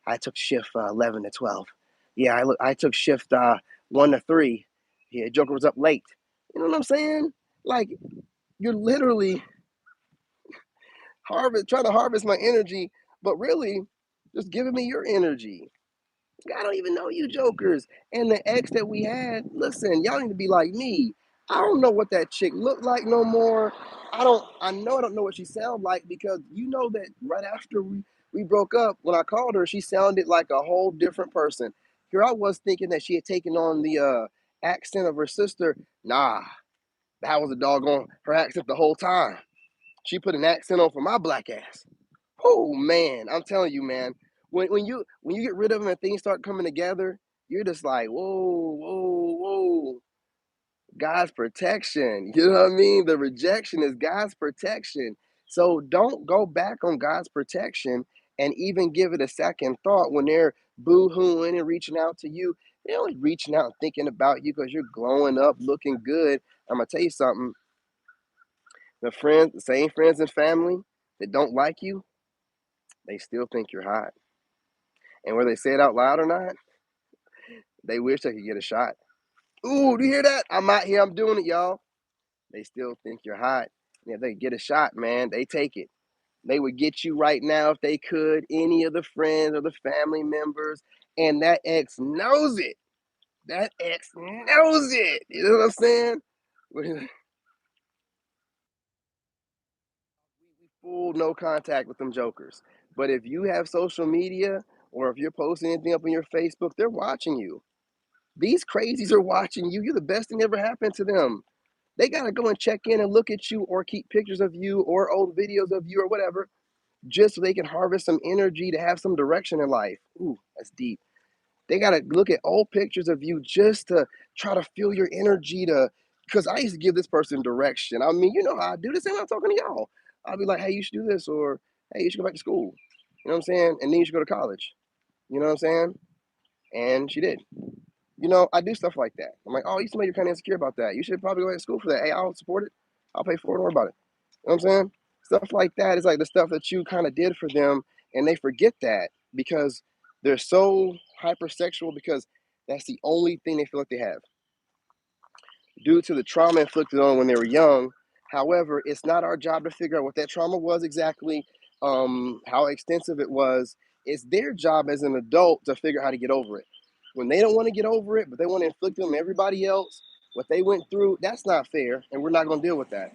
I took shift 11 to 12. Yeah, I took shift 1 to 3. Yeah, Joker was up late. You know what I'm saying? Like, you're literally trying to harvest my energy, but really just giving me your energy. I don't even know you jokers. And the ex that we had, listen, y'all need to be like me. I don't know what that chick looked like no more. I know I don't know what she sounded like because you know that right after we broke up, when I called her, she sounded like a whole different person. Here I was thinking that she had taken on the accent of her sister. Nah, that was a doggone her accent the whole time. She put an accent on for my black ass. Oh man, I'm telling you, man. When you get rid of them and things start coming together, you're just like, whoa, whoa, whoa. God's protection. You know what I mean? The rejection is God's protection. So don't go back on God's protection and even give it a second thought when they're boo-hooing and reaching out to you. They're only reaching out and thinking about you because you're glowing up, looking good. I'm gonna tell you something. The same friends and family that don't like you, they still think you're hot. And whether they say it out loud or not, they wish they could get a shot. Ooh, do you hear that? I'm out here, I'm doing it, y'all. They still think you're hot. And if they get a shot, man, they take it. They would get you right now if they could, any of the friends or the family members. And that ex knows it. That ex knows it. You know what I'm saying? We full no contact with them jokers. But if you have social media or if you're posting anything up on your Facebook, they're watching you. These crazies are watching you. You're the best thing ever happened to them. They got to go and check in and look at you or keep pictures of you or old videos of you or whatever just so they can harvest some energy to have some direction in life. Ooh, that's deep. They got to look at old pictures of you just to try to feel your energy to, because I used to give this person direction. I mean, you know how I do this, and I'm talking to y'all. I'll be like, hey, you should do this, or hey, you should go back to school. You know what I'm saying? And then you should go to college. You know what I'm saying? And she did. I do stuff like that. I'm like, oh, you seem like you're kind of insecure about that. You should probably go back to school for that. Hey, I'll support it. I'll pay for it. Don't worry about it. You know what I'm saying? Stuff like that is like the stuff that you kind of did for them, and they forget that because they're so hypersexual because that's the only thing they feel like they have due to the trauma inflicted on when they were young. However, it's not our job to figure out what that trauma was exactly, how extensive it was. It's their job as an adult to figure out how to get over it. When they don't want to get over it, but they want to inflict it on everybody else, what they went through, that's not fair, and we're not going to deal with that.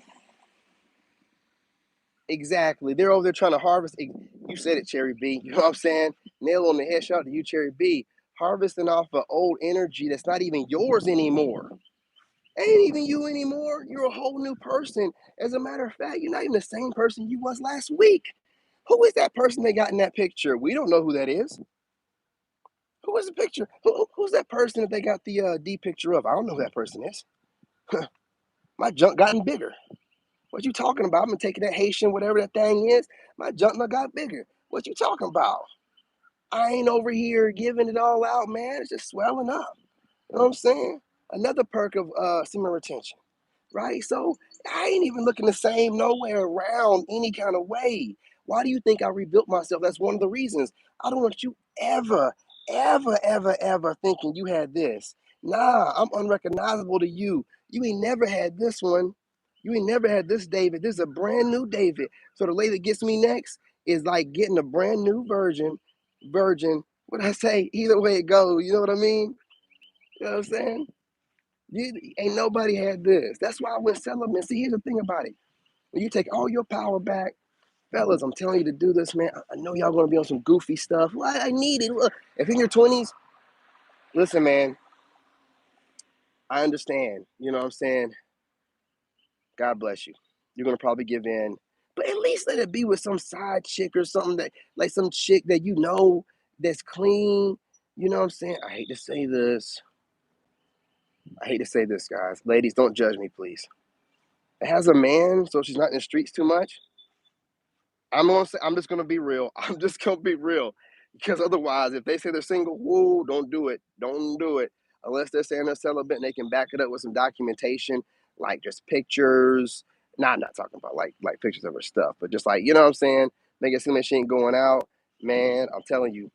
Exactly. They're over there trying to harvest. You said it, Cherry B. You know what I'm saying? Nail on the head. Shout out to you, Cherry B. Harvesting off of old energy that's not even yours anymore. Ain't even you anymore. You're a whole new person. As a matter of fact, you're not even the same person you was last week. Who is that person they got in that picture? We don't know who that is. Who is the picture? Who's that person that they got the D picture of? I don't know who that person is. My junk gotten bigger. What you talking about? I'm taking that Haitian, whatever that thing is. My junk done got bigger. What you talking about? I ain't over here giving it all out, man. It's just swelling up. You know what I'm saying? Another perk of semen retention, right? So I ain't even looking the same nowhere around any kind of way. Why do you think I rebuilt myself? That's one of the reasons. I don't want you ever, ever, ever, ever thinking you had this. Nah, I'm unrecognizable to you. You ain't never had this one. You ain't never had this David. This is a brand new David. So the lady that gets me next is like getting a brand new virgin. What I say? Either way it goes, you know what I mean? You know what I'm saying? Ain't nobody had this. That's why I went celibate. See, here's the thing about it. When you take all your power back, fellas, I'm telling you to do this, man. I know y'all gonna be on some goofy stuff. What I need it. Look, if in your 20s, listen, man, I understand. You know what I'm saying? God bless you. You're gonna probably give in. But at least let it be with some side chick or something that like some chick that you know that's clean. You know what I'm saying? I hate to say this. I hate to say this, guys. Ladies, don't judge me, please. It has a man, so she's not in the streets too much. I'm just gonna be real. I'm just gonna be real. Because otherwise, if they say they're single, whoa, don't do it. Don't do it. Unless they're saying they're celibate and they can back it up with some documentation, like just pictures. Nah, I'm not talking about like pictures of her stuff, but just like, you know what I'm saying? Make it seem like she ain't going out. Man, I'm telling you,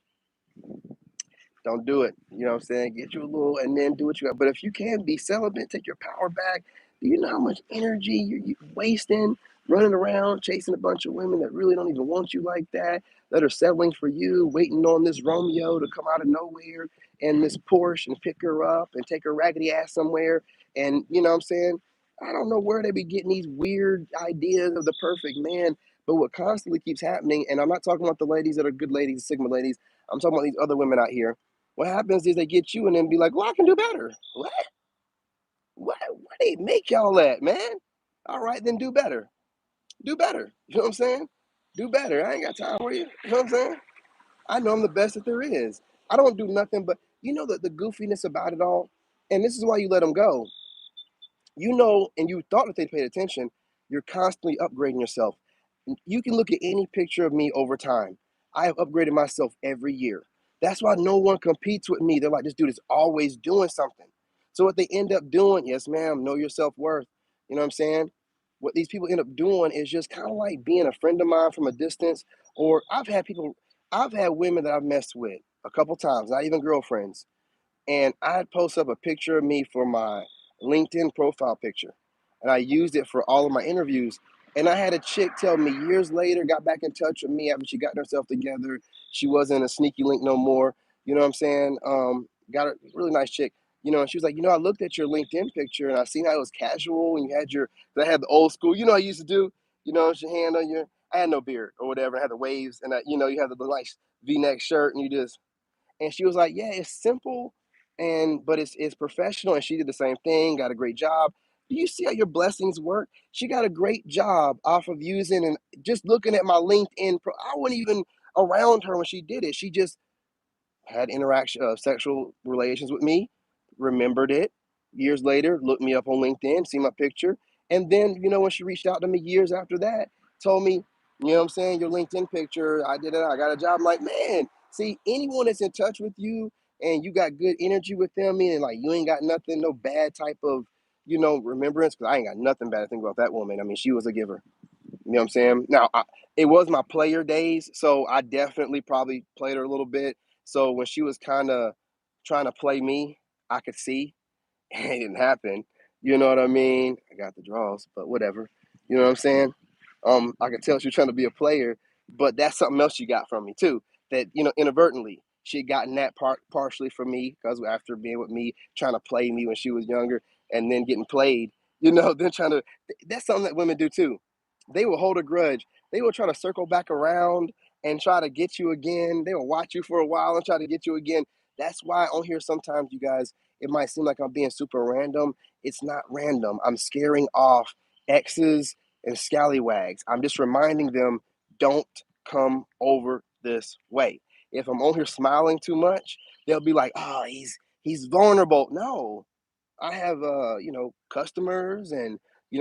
don't do it. You know what I'm saying? Get you a little and then do what you got. But if you can be celibate, take your power back. Do you know how much energy you're wasting running around chasing a bunch of women that really don't even want you like that are settling for you, waiting on this Romeo to come out of nowhere and this Porsche and pick her up and take her raggedy ass somewhere. And you know what I'm saying? I don't know where they be getting these weird ideas of the perfect man. But what constantly keeps happening, and I'm not talking about the ladies that are good ladies, Sigma ladies. I'm talking about these other women out here. What happens is they get you and then be like, "Well, I can do better." What? What they make y'all at, man? All right, then do better. Do better. You know what I'm saying? Do better. I ain't got time for you. You know what I'm saying? I know I'm the best that there is. I don't do nothing but the goofiness about it all, and this is why you let them go. And you thought that they paid attention, you're constantly upgrading yourself. You can look at any picture of me over time. I have upgraded myself every year. That's why no one competes with me. They're like, this dude is always doing something. So what they end up doing, yes, ma'am, know your self worth. You know what I'm saying? What these people end up doing is just kind of like being a friend of mine from a distance. Or I've had women that I've messed with a couple times, not even girlfriends, and I'd post up a picture of me for my LinkedIn profile picture, and I used it for all of my interviews. And I had a chick tell me years later, got back in touch with me after she got herself together. She wasn't a sneaky link no more. You know what I'm saying? Got a really nice chick. And she was like, I looked at your LinkedIn picture and I seen how it was casual and you had I had the old school, I used to do, your hand on I had no beard or whatever. I had the waves and you had the nice V-neck shirt and you just, and she was like, "Yeah, it's simple, and but it's professional." And she did the same thing, got a great job. Do you see how your blessings work? She got a great job off of using and just looking at my LinkedIn. I wasn't even around her when she did it. She just had sexual relations with me, remembered it years later, looked me up on LinkedIn, see my picture, and then when she reached out to me years after that, told me, you know what I'm saying, your LinkedIn picture, I did it, I got a job. I'm like, man, see, anyone that's in touch with you and you got good energy with them, meaning like you ain't got nothing, no bad type of, remembrance, because I ain't got nothing bad to think about that woman. I mean, she was a giver. You know what I'm saying? Now, it was my player days, so I definitely probably played her a little bit. So when she was kind of trying to play me, I could see it didn't happen. You know what I mean? I got the draws, but whatever. You know what I'm saying? I could tell she was trying to be a player, but that's something else she got from me too. That inadvertently she had gotten that part partially from me because after being with me, trying to play me when she was younger, and then getting played. Then trying to. That's something that women do too. They will hold a grudge. They will try to circle back around and try to get you again. They will watch you for a while and try to get you again. That's why on here sometimes, you guys, it might seem like I'm being super random. It's not random. I'm scaring off exes and scallywags. I'm just reminding them, don't come over this way. If I'm on here smiling too much, they'll be like, oh, he's vulnerable. No, I have customers and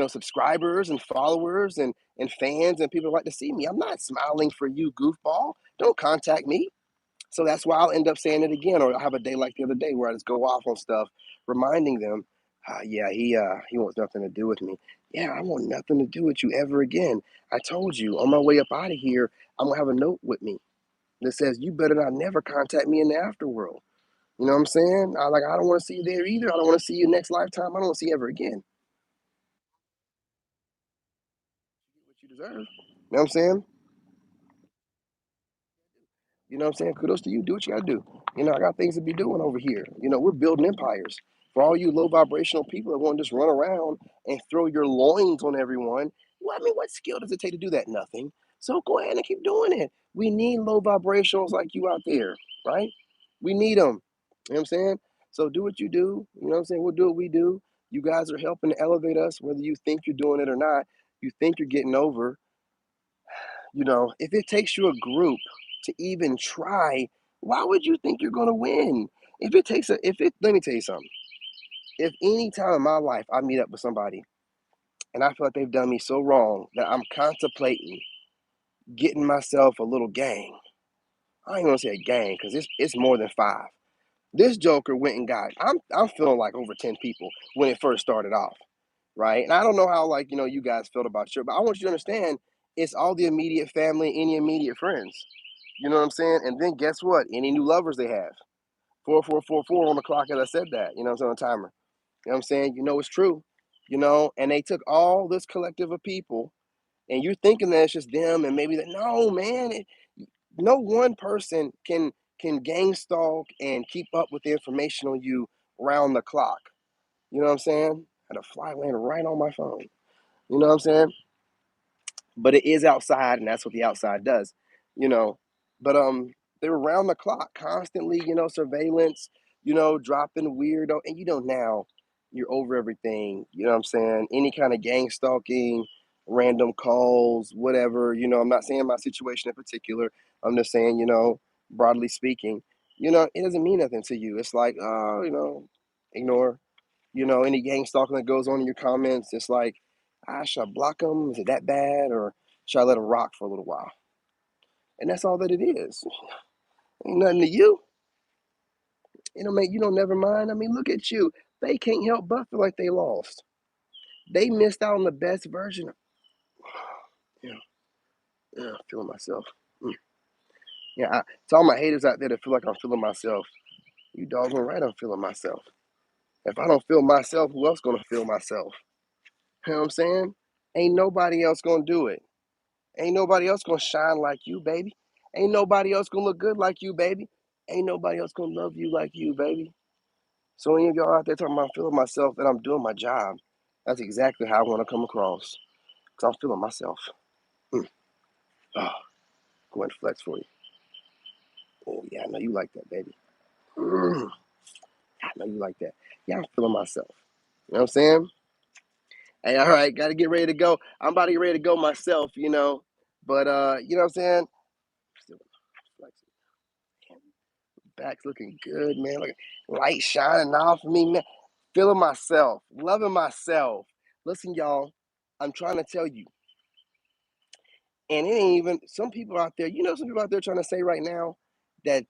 subscribers and followers and fans and people who like to see me. I'm not smiling for you, goofball. Don't contact me. So that's why I'll end up saying it again, or I'll have a day like the other day where I just go off on stuff, reminding them, yeah, he wants nothing to do with me. Yeah, I want nothing to do with you ever again. I told you on my way up out of here, I'm gonna have a note with me that says you better not never contact me in the afterworld. You know what I'm saying? I don't want to see you there either. I don't want to see you next lifetime. I don't want to see you ever again. What you deserve. You know what I'm saying? You know what I'm saying? Kudos to you. Do what you got to do. I got things to be doing over here. We're building empires. For all you low vibrational people that want to just run around and throw your loins on everyone, well, I mean, what skill does it take to do that? Nothing. So go ahead and keep doing it. We need low vibrationals like you out there, right? We need them. You know what I'm saying? So do what you do. You know what I'm saying? We'll do what we do. You guys are helping to elevate us, whether you think you're doing it or not. You think you're getting over. If it takes you a group to even try, why would you think you're going to win? Let me tell you something. If any time in my life I meet up with somebody and I feel like they've done me so wrong that I'm contemplating getting myself a little gang, I ain't gonna say a gang because it's more than five. This Joker went and got. I'm feeling like over 10 people when it first started off, right? And I don't know how like you guys felt about sure, but I want you to understand it's all the immediate family, any immediate friends. You know what I'm saying? And then guess what? Any new lovers they have. 4444 on the clock as I said that. You know what I'm saying? On timer. You know what I'm saying? It's true. And they took all this collective of people, and you're thinking that it's just them, and maybe that no, man, no one person can gang stalk and keep up with the information on you round the clock. You know what I'm saying? Had a fly land right on my phone. You know what I'm saying? But it is outside, and that's what the outside does, you know. But they were round the clock, constantly, surveillance, dropping weirdo, and now you're over everything. You know what I'm saying? Any kind of gang stalking, random calls, whatever. I'm not saying my situation in particular. I'm just saying, broadly speaking, it doesn't mean nothing to you. It's like, oh, ignore. Any gang stalking that goes on in your comments, it's like, should I block them? Is it that bad? Or should I let them rock for a little while? And that's all that it is. Ain't nothing to you. Mate, you don't never mind. I mean, look at you. They can't help but feel like they lost. They missed out on the best version of, yeah, yeah, feeling myself. Mm. Yeah, to all my haters out there that feel like I'm feeling myself, you doggone right I'm feeling myself. If I don't feel myself, who else gonna feel myself? You know what I'm saying? Ain't nobody else gonna do it. Ain't nobody else gonna shine like you, baby. Ain't nobody else gonna look good like you, baby. Ain't nobody else gonna love you like you, baby. So any of y'all out there talking about feeling myself that I'm doing my job, that's exactly how I want to come across. Cause I'm feeling myself. Mm. Oh, go ahead and flex for you. Oh yeah, I know you like that, baby. Mm. I know you like that. Yeah, I'm feeling myself. You know what I'm saying? Hey, all right, gotta get ready to go. I'm about to get ready to go myself, But you know what I'm saying? Still flexing. Back's looking good, man. Like light shining off of me, man. Feeling myself, loving myself. Listen, y'all, I'm trying to tell you, and it ain't even some people out there. Some people out there trying to say right now that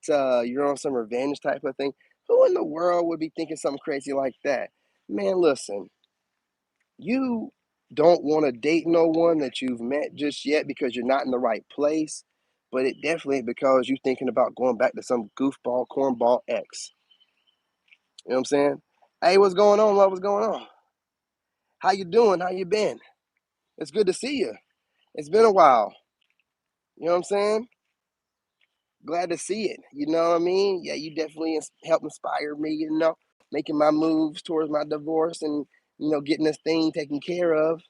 you're on some revenge type of thing. Who in the world would be thinking something crazy like that? Man, listen, you don't want to date no one that you've met just yet because you're not in the right place. But it definitely ain't because you're thinking about going back to some goofball, cornball ex. You know what I'm saying? Hey, what's going on, love? What's going on? How you doing? How you been? It's good to see you. It's been a while. You know what I'm saying? Glad to see it. You know what I mean? Yeah, you definitely helped inspire me, making my moves towards my divorce and, getting this thing taken care of,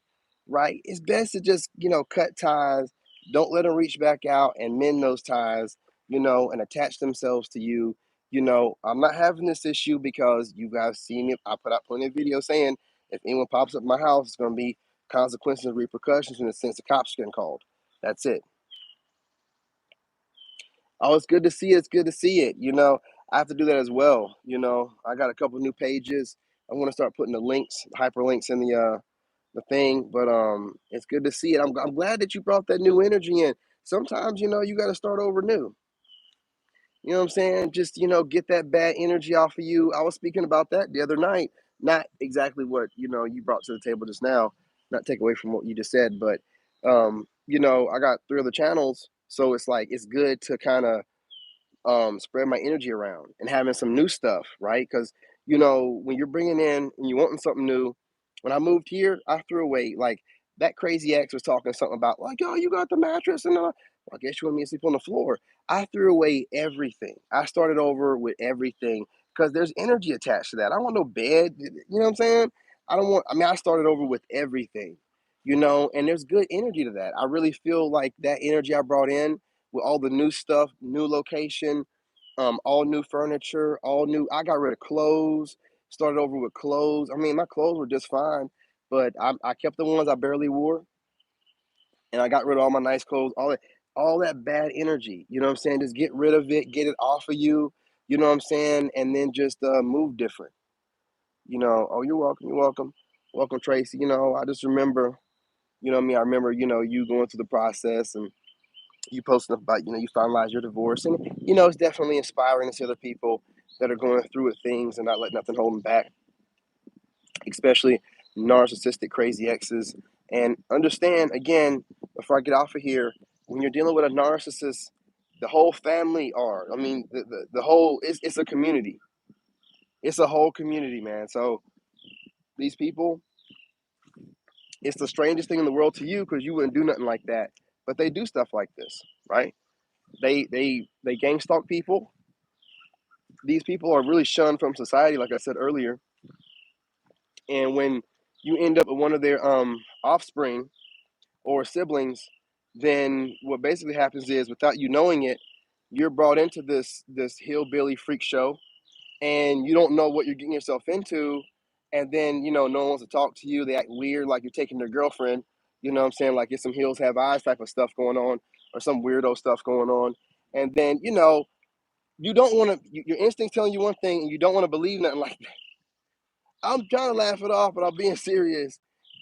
right? It's best to just, cut ties. Don't let them reach back out and mend those ties, and attach themselves to you. I'm not having this issue because you guys see me. I put out plenty of videos saying if anyone pops up in my house, it's going to be consequences and repercussions in the sense the cops are getting called. That's it. Oh, it's good to see it. It's good to see it. I have to do that as well. I got a couple new pages. I'm gonna start putting the links, hyperlinks in the thing. But it's good to see it. I'm glad that you brought that new energy in. Sometimes you got to start over new. You know what I'm saying? Just get that bad energy off of you. I was speaking about that the other night. Not exactly what you brought to the table just now. Not take away from what you just said, but I got 3 other channels, so it's like it's good to kind of spread my energy around and having some new stuff, right? Because when you're bringing in and you wanting something new, when I moved here, I threw away like that crazy ex was talking something about like, oh, you got the mattress and well, I guess you want me to sleep on the floor. I threw away everything. I started over with everything because there's energy attached to that. I don't want no bed. You know what I'm saying? I don't want. I mean, I started over with everything. And there's good energy to that. I really feel like that energy I brought in with all the new stuff, new location, all new furniture, all new. I got rid of clothes, started over with clothes. I mean, my clothes were just fine, but I kept the ones I barely wore, and I got rid of all my nice clothes, all that bad energy. You know what I'm saying? Just get rid of it, get it off of you. You know what I'm saying? And then just move different. Oh, you're welcome. You're welcome. Welcome, Tracy. I just remember. I mean, I remember. You going through the process and you posting about you finalize your divorce, and it's definitely inspiring to see other people that are going through with things and not letting nothing hold them back, especially narcissistic crazy exes. And understand again, before I get off of here, when you're dealing with a narcissist, the whole family are, I mean, the whole, it's a community. It's a whole community, man. So these people, it's the strangest thing in the world to you because you wouldn't do nothing like that, but they do stuff like this, right? They gang stalk people. These people are really shunned from society, like I said earlier. And when you end up with one of their offspring or siblings, then what basically happens is, without you knowing it, you're brought into this hillbilly freak show, and you don't know what you're getting yourself into. And then, no one wants to talk to you. They act weird, like you're taking their girlfriend. You know what I'm saying? Like it's some hills have eyes type of stuff going on, or some weirdo stuff going on. And then, you don't want to, your instincts telling you one thing, and you don't want to believe nothing like that. I'm trying to laugh it off, but I'm being serious.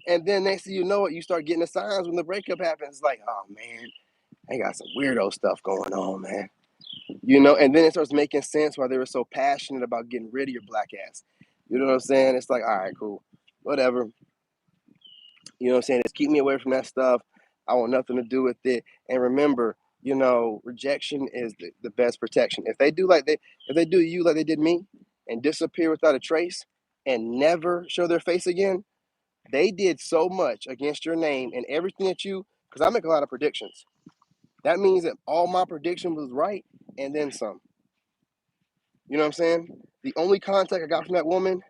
And then next thing you know it, you start getting the signs when the breakup happens. It's like, oh man, I got some weirdo stuff going on, man. And then it starts making sense why they were so passionate about getting rid of your black ass. You know what I'm saying? It's like, all right, cool, whatever. You know what I'm saying? Just keep me away from that stuff. I want nothing to do with it. And remember, rejection is the best protection. If they do you like they did me, and disappear without a trace, and never show their face again, they did so much against your name and everything because I make a lot of predictions. That means that all my prediction was right, and then some. You know what I'm saying? The only contact I got from that woman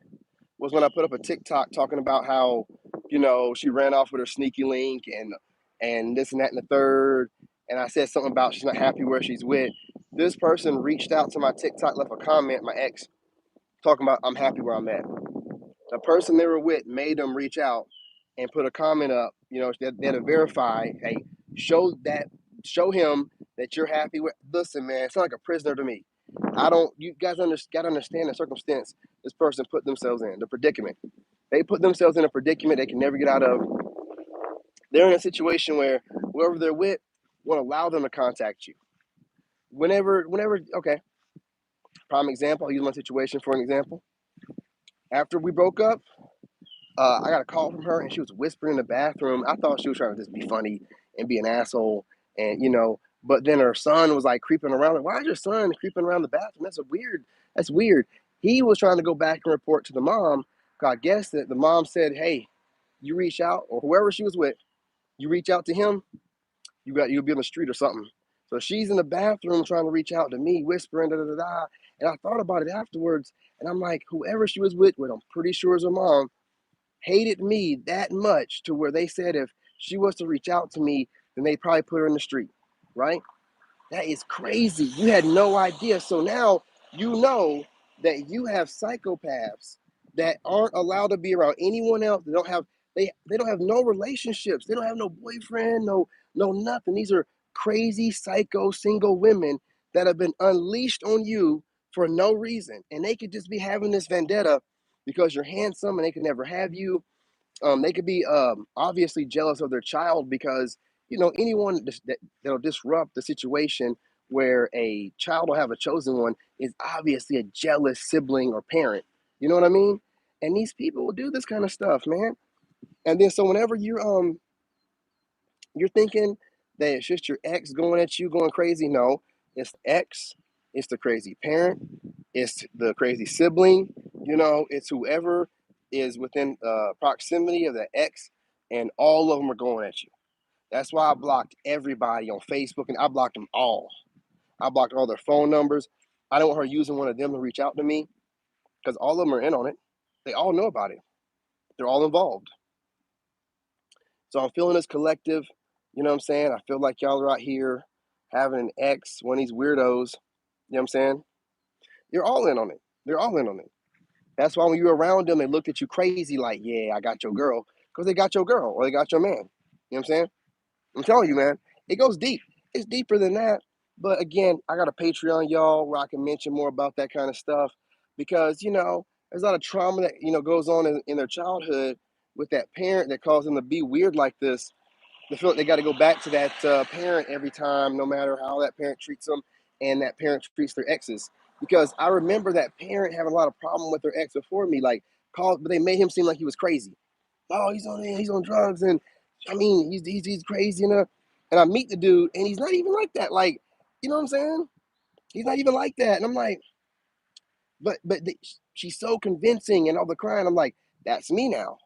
was when I put up a TikTok talking about how, she ran off with her sneaky link, and this and that and the third. And I said something about she's not happy where she's with. This person reached out to my TikTok, left a comment, my ex, talking about I'm happy where I'm at. The person they were with made them reach out and put a comment up. They had to verify, hey, show him that you're happy with. Listen, man, it's not like a prisoner to me. You guys gotta understand the circumstance this person put themselves in, the predicament. They put themselves in a predicament they can never get out of. They're in a situation where whoever they're with won't allow them to contact you. Whenever, okay, prime example, I'll use my situation for an example. After we broke up, I got a call from her, and she was whispering in the bathroom. I thought she was trying to just be funny and be an asshole, and But then her son was like creeping around. Like, why is your son creeping around the bathroom? That's weird. He was trying to go back and report to the mom. I guess that the mom said, "Hey, you reach out, or whoever she was with, you reach out to him. You'll be on the street or something." So she's in the bathroom trying to reach out to me, whispering da da da da. And I thought about it afterwards, and I'm like, whoever she was with, I'm pretty sure is her mom, hated me that much to where they said if she was to reach out to me, then they probably put her in the street, right? That is crazy. You had no idea. So now you know that you have psychopaths that aren't allowed to be around anyone else. They don't have no relationships. They don't have no boyfriend, no nothing. These are crazy psycho single women that have been unleashed on you for no reason. And they could just be having this vendetta because you're handsome and they could never have you. They could be obviously jealous of their child because anyone that'll disrupt the situation where a child will have a chosen one is obviously a jealous sibling or parent. You know what I mean? And these people will do this kind of stuff, man. And then so whenever you're thinking that it's just your ex going at you, going crazy, no, it's the ex, it's the crazy parent, it's the crazy sibling, it's whoever is within proximity of the ex, and all of them are going at you. That's why I blocked everybody on Facebook, and I blocked them all. I blocked all their phone numbers. I don't want her using one of them to reach out to me because all of them are in on it. They all know about it. They're all involved. So I'm feeling this collective. You know what I'm saying? I feel like y'all are out here having an ex, one of these weirdos. You know what I'm saying? You're all in on it. They're all in on it. That's why when you're around them, they looked at you crazy like, yeah, I got your girl. Because they got your girl or they got your man. You know what I'm saying? I'm telling you, man, it goes deep. It's deeper than that. But again, I got a Patreon, y'all, where I can mention more about that kind of stuff. Because, there's a lot of trauma that, goes on in their childhood with that parent that caused them to be weird like this. They feel like they got to go back to that parent every time, no matter how that parent treats them and that parent treats their exes. Because I remember that parent having a lot of problem with their ex before me, but they made him seem like he was crazy. Oh, he's on drugs, and I mean he's crazy, And I meet the dude, and he's not even like that. Like, you know what I'm saying? He's not even like that, and I'm like, she's so convincing and all the crying. I'm like, that's me now.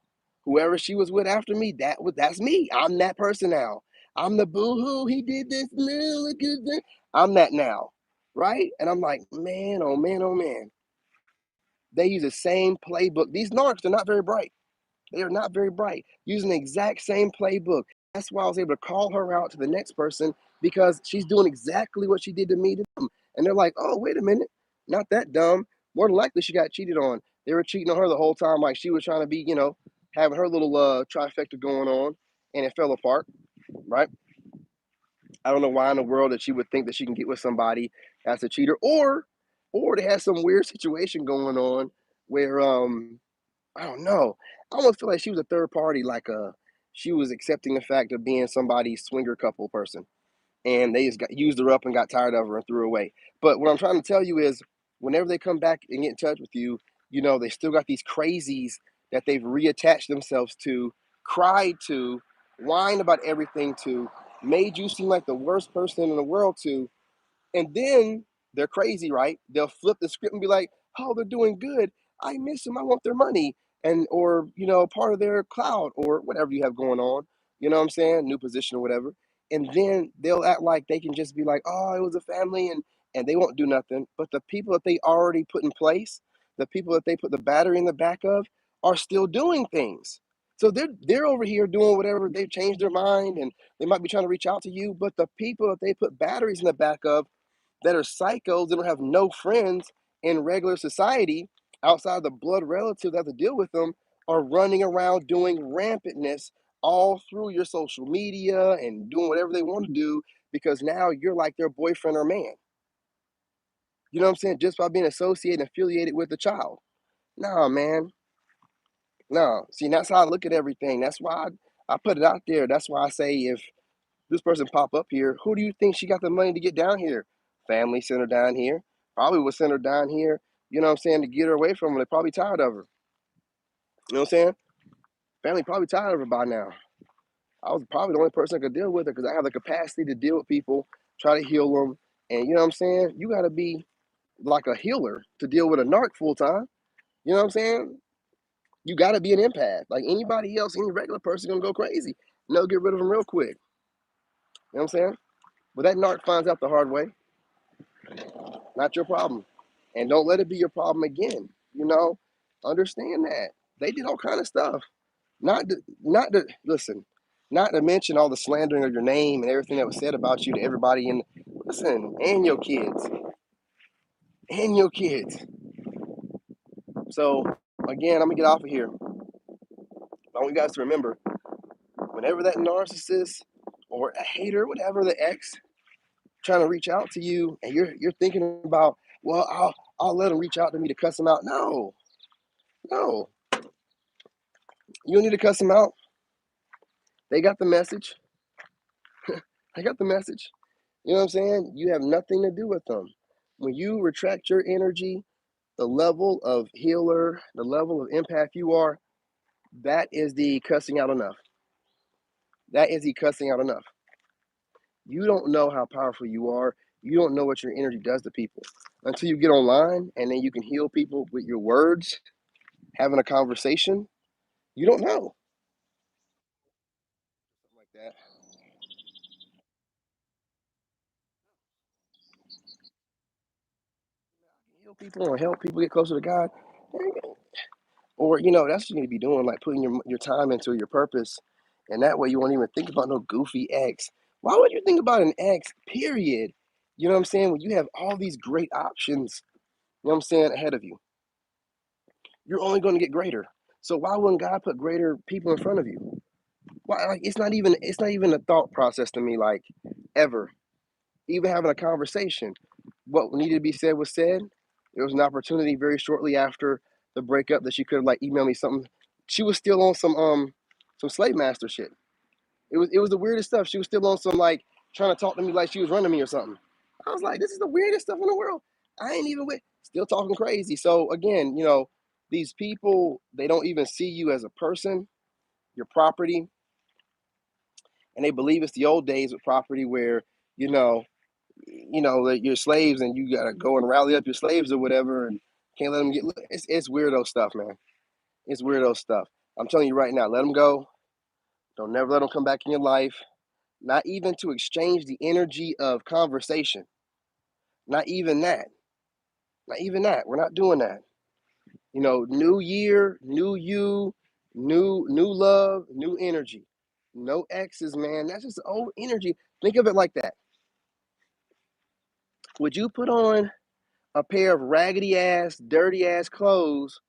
Whoever she was with after me, that's me. I'm that person now. I'm the boo-hoo. He did this. Look at this. I'm that now, right? And I'm like, man, oh man, oh man. They use the same playbook. These narcs, they're not very bright. They are not very bright, using the exact same playbook. That's why I was able to call her out to the next person because she's doing exactly what she did to me to them. And they're like, oh, wait a minute, not that dumb. More than likely, she got cheated on. They were cheating on her the whole time, like she was trying to be, having her little trifecta going on, and it fell apart, right? I don't know why in the world that she would think that she can get with somebody that's a cheater, or they had some weird situation going on where I don't know. I almost feel like she was a third party, like she was accepting the fact of being somebody's swinger couple person, and they just got used her up and got tired of her and threw her away. But what I'm trying to tell you is, whenever they come back and get in touch with you, they still got these crazies that they've reattached themselves to, cried to, whined about everything to, made you seem like the worst person in the world to, and then they're crazy, right? They'll flip the script and be like, "Oh, they're doing good. I miss them. I want their money." And or, part of their cloud or whatever you have going on. You know what I'm saying? New position or whatever. And then they'll act like they can just be like, "Oh, it was a family," and they won't do nothing. But the people that they already put in place, the people that they put the battery in the back of, are still doing things. So they're over here doing whatever. They've changed their mind and they might be trying to reach out to you, but the people that they put batteries in the back of that are psychos that don't have no friends in regular society outside the blood relative that have to deal with them are running around doing rampantness all through your social media and doing whatever they want to do because now you're like their boyfriend or man. You know what I'm saying? Just by being associated and affiliated with the child. Nah, man. No. See, that's how I look at everything. That's why I put it out there. That's why I say if this person pop up here, who do you think she got the money to get down here? Family sent her down here. Probably was sent her down here, you know what I'm saying, to get her away from her. They're probably tired of her. You know what I'm saying? Family probably tired of her by now. I was probably the only person that could deal with her because I have the capacity to deal with people, try to heal them. And you know what I'm saying? You got to be like a healer to deal with a narc full time. You know what I'm saying? You got to be an empath. Like anybody else, any regular person gonna go crazy. And they'll get rid of them real quick. You know what I'm saying? But that narc finds out the hard way. Not your problem. And don't let it be your problem again. You know, understand that. They did all kind of stuff. Not to listen, not to mention all the slandering of your name and everything that was said about you to everybody in listen, and your kids. And your kids. So again, I'm gonna get off of here. I want you guys to remember, whenever that narcissist or a hater, whatever the ex trying to reach out to you and you're thinking about, well, I'll let them reach out to me to cuss them out. No, no, you don't need to cuss them out. They got the message. They got the message. You know what I'm saying? You have nothing to do with them. When you retract your energy, the level of healer, the level of empath you are, that is the cussing out enough. That is the cussing out enough. You don't know how powerful you are. You don't know what your energy does to people until you get online and then you can heal people with your words, having a conversation. You don't know. Something like that. Heal people or help people get closer to God. Or, that's what you need to be doing, like putting your time into your purpose. And that way you won't even think about no goofy ex. Why would you think about an ex, period? You know what I'm saying? When you have all these great options, you know what I'm saying, ahead of you, you're only going to get greater. So why wouldn't God put greater people in front of you? Why, like, it's not even a thought process to me, like, ever. Even having a conversation. What needed to be said was said. There was an opportunity very shortly after the breakup that she could have like emailed me something. She was still on some slave master shit. It was the weirdest stuff. She was still on some like trying to talk to me like she was running me or something. I was like, this is the weirdest stuff in the world. I ain't even with still talking crazy. So again, these people, they don't even see you as a person, your property, and they believe it's the old days with property where, you know, that you're slaves and you gotta go and rally up your slaves or whatever and can't let them get. It's weirdo stuff, man. It's weirdo stuff. I'm telling you right now, let them go. Don't never let them come back in your life. Not even to exchange the energy of conversation. Not even that. Not even that. We're not doing that. New year, new you. New love, new energy. No exes, man. That's just old energy. Think of it like that. Would you put on a pair of raggedy ass, dirty ass clothes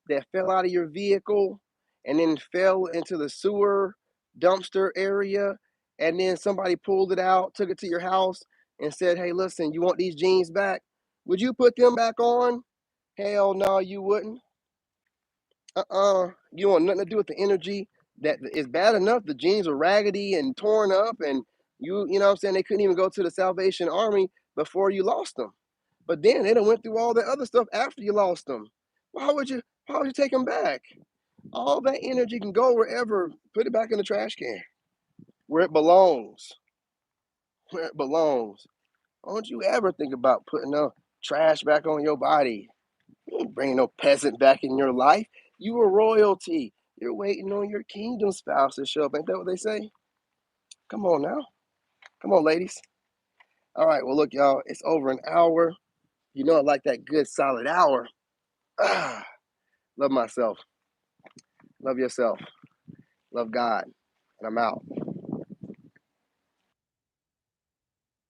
that fell out of your vehicle and then fell into the sewer dumpster area, and then somebody pulled it out, took it to your house, and said, "Hey, listen, you want these jeans back?" Would you put them back on? Hell no, you wouldn't. You want nothing to do with the energy that is bad enough. The jeans are raggedy and torn up, and you know what I'm saying, they couldn't even go to the Salvation Army before you lost them. But then they done went through all the other stuff after you lost them. Why would you take them back? All that energy can go wherever. Put it back in the trash can where it belongs. Where it belongs. Don't you ever think about putting no trash back on your body. You ain't bringing no peasant back in your life. You a royalty. You're waiting on your kingdom spouse to show up. Ain't that what they say? Come on now. Come on, ladies. All right. Well, look, y'all. It's over an hour. You know I like that good solid hour. Ah, love myself. Love yourself. Love God. And I'm out.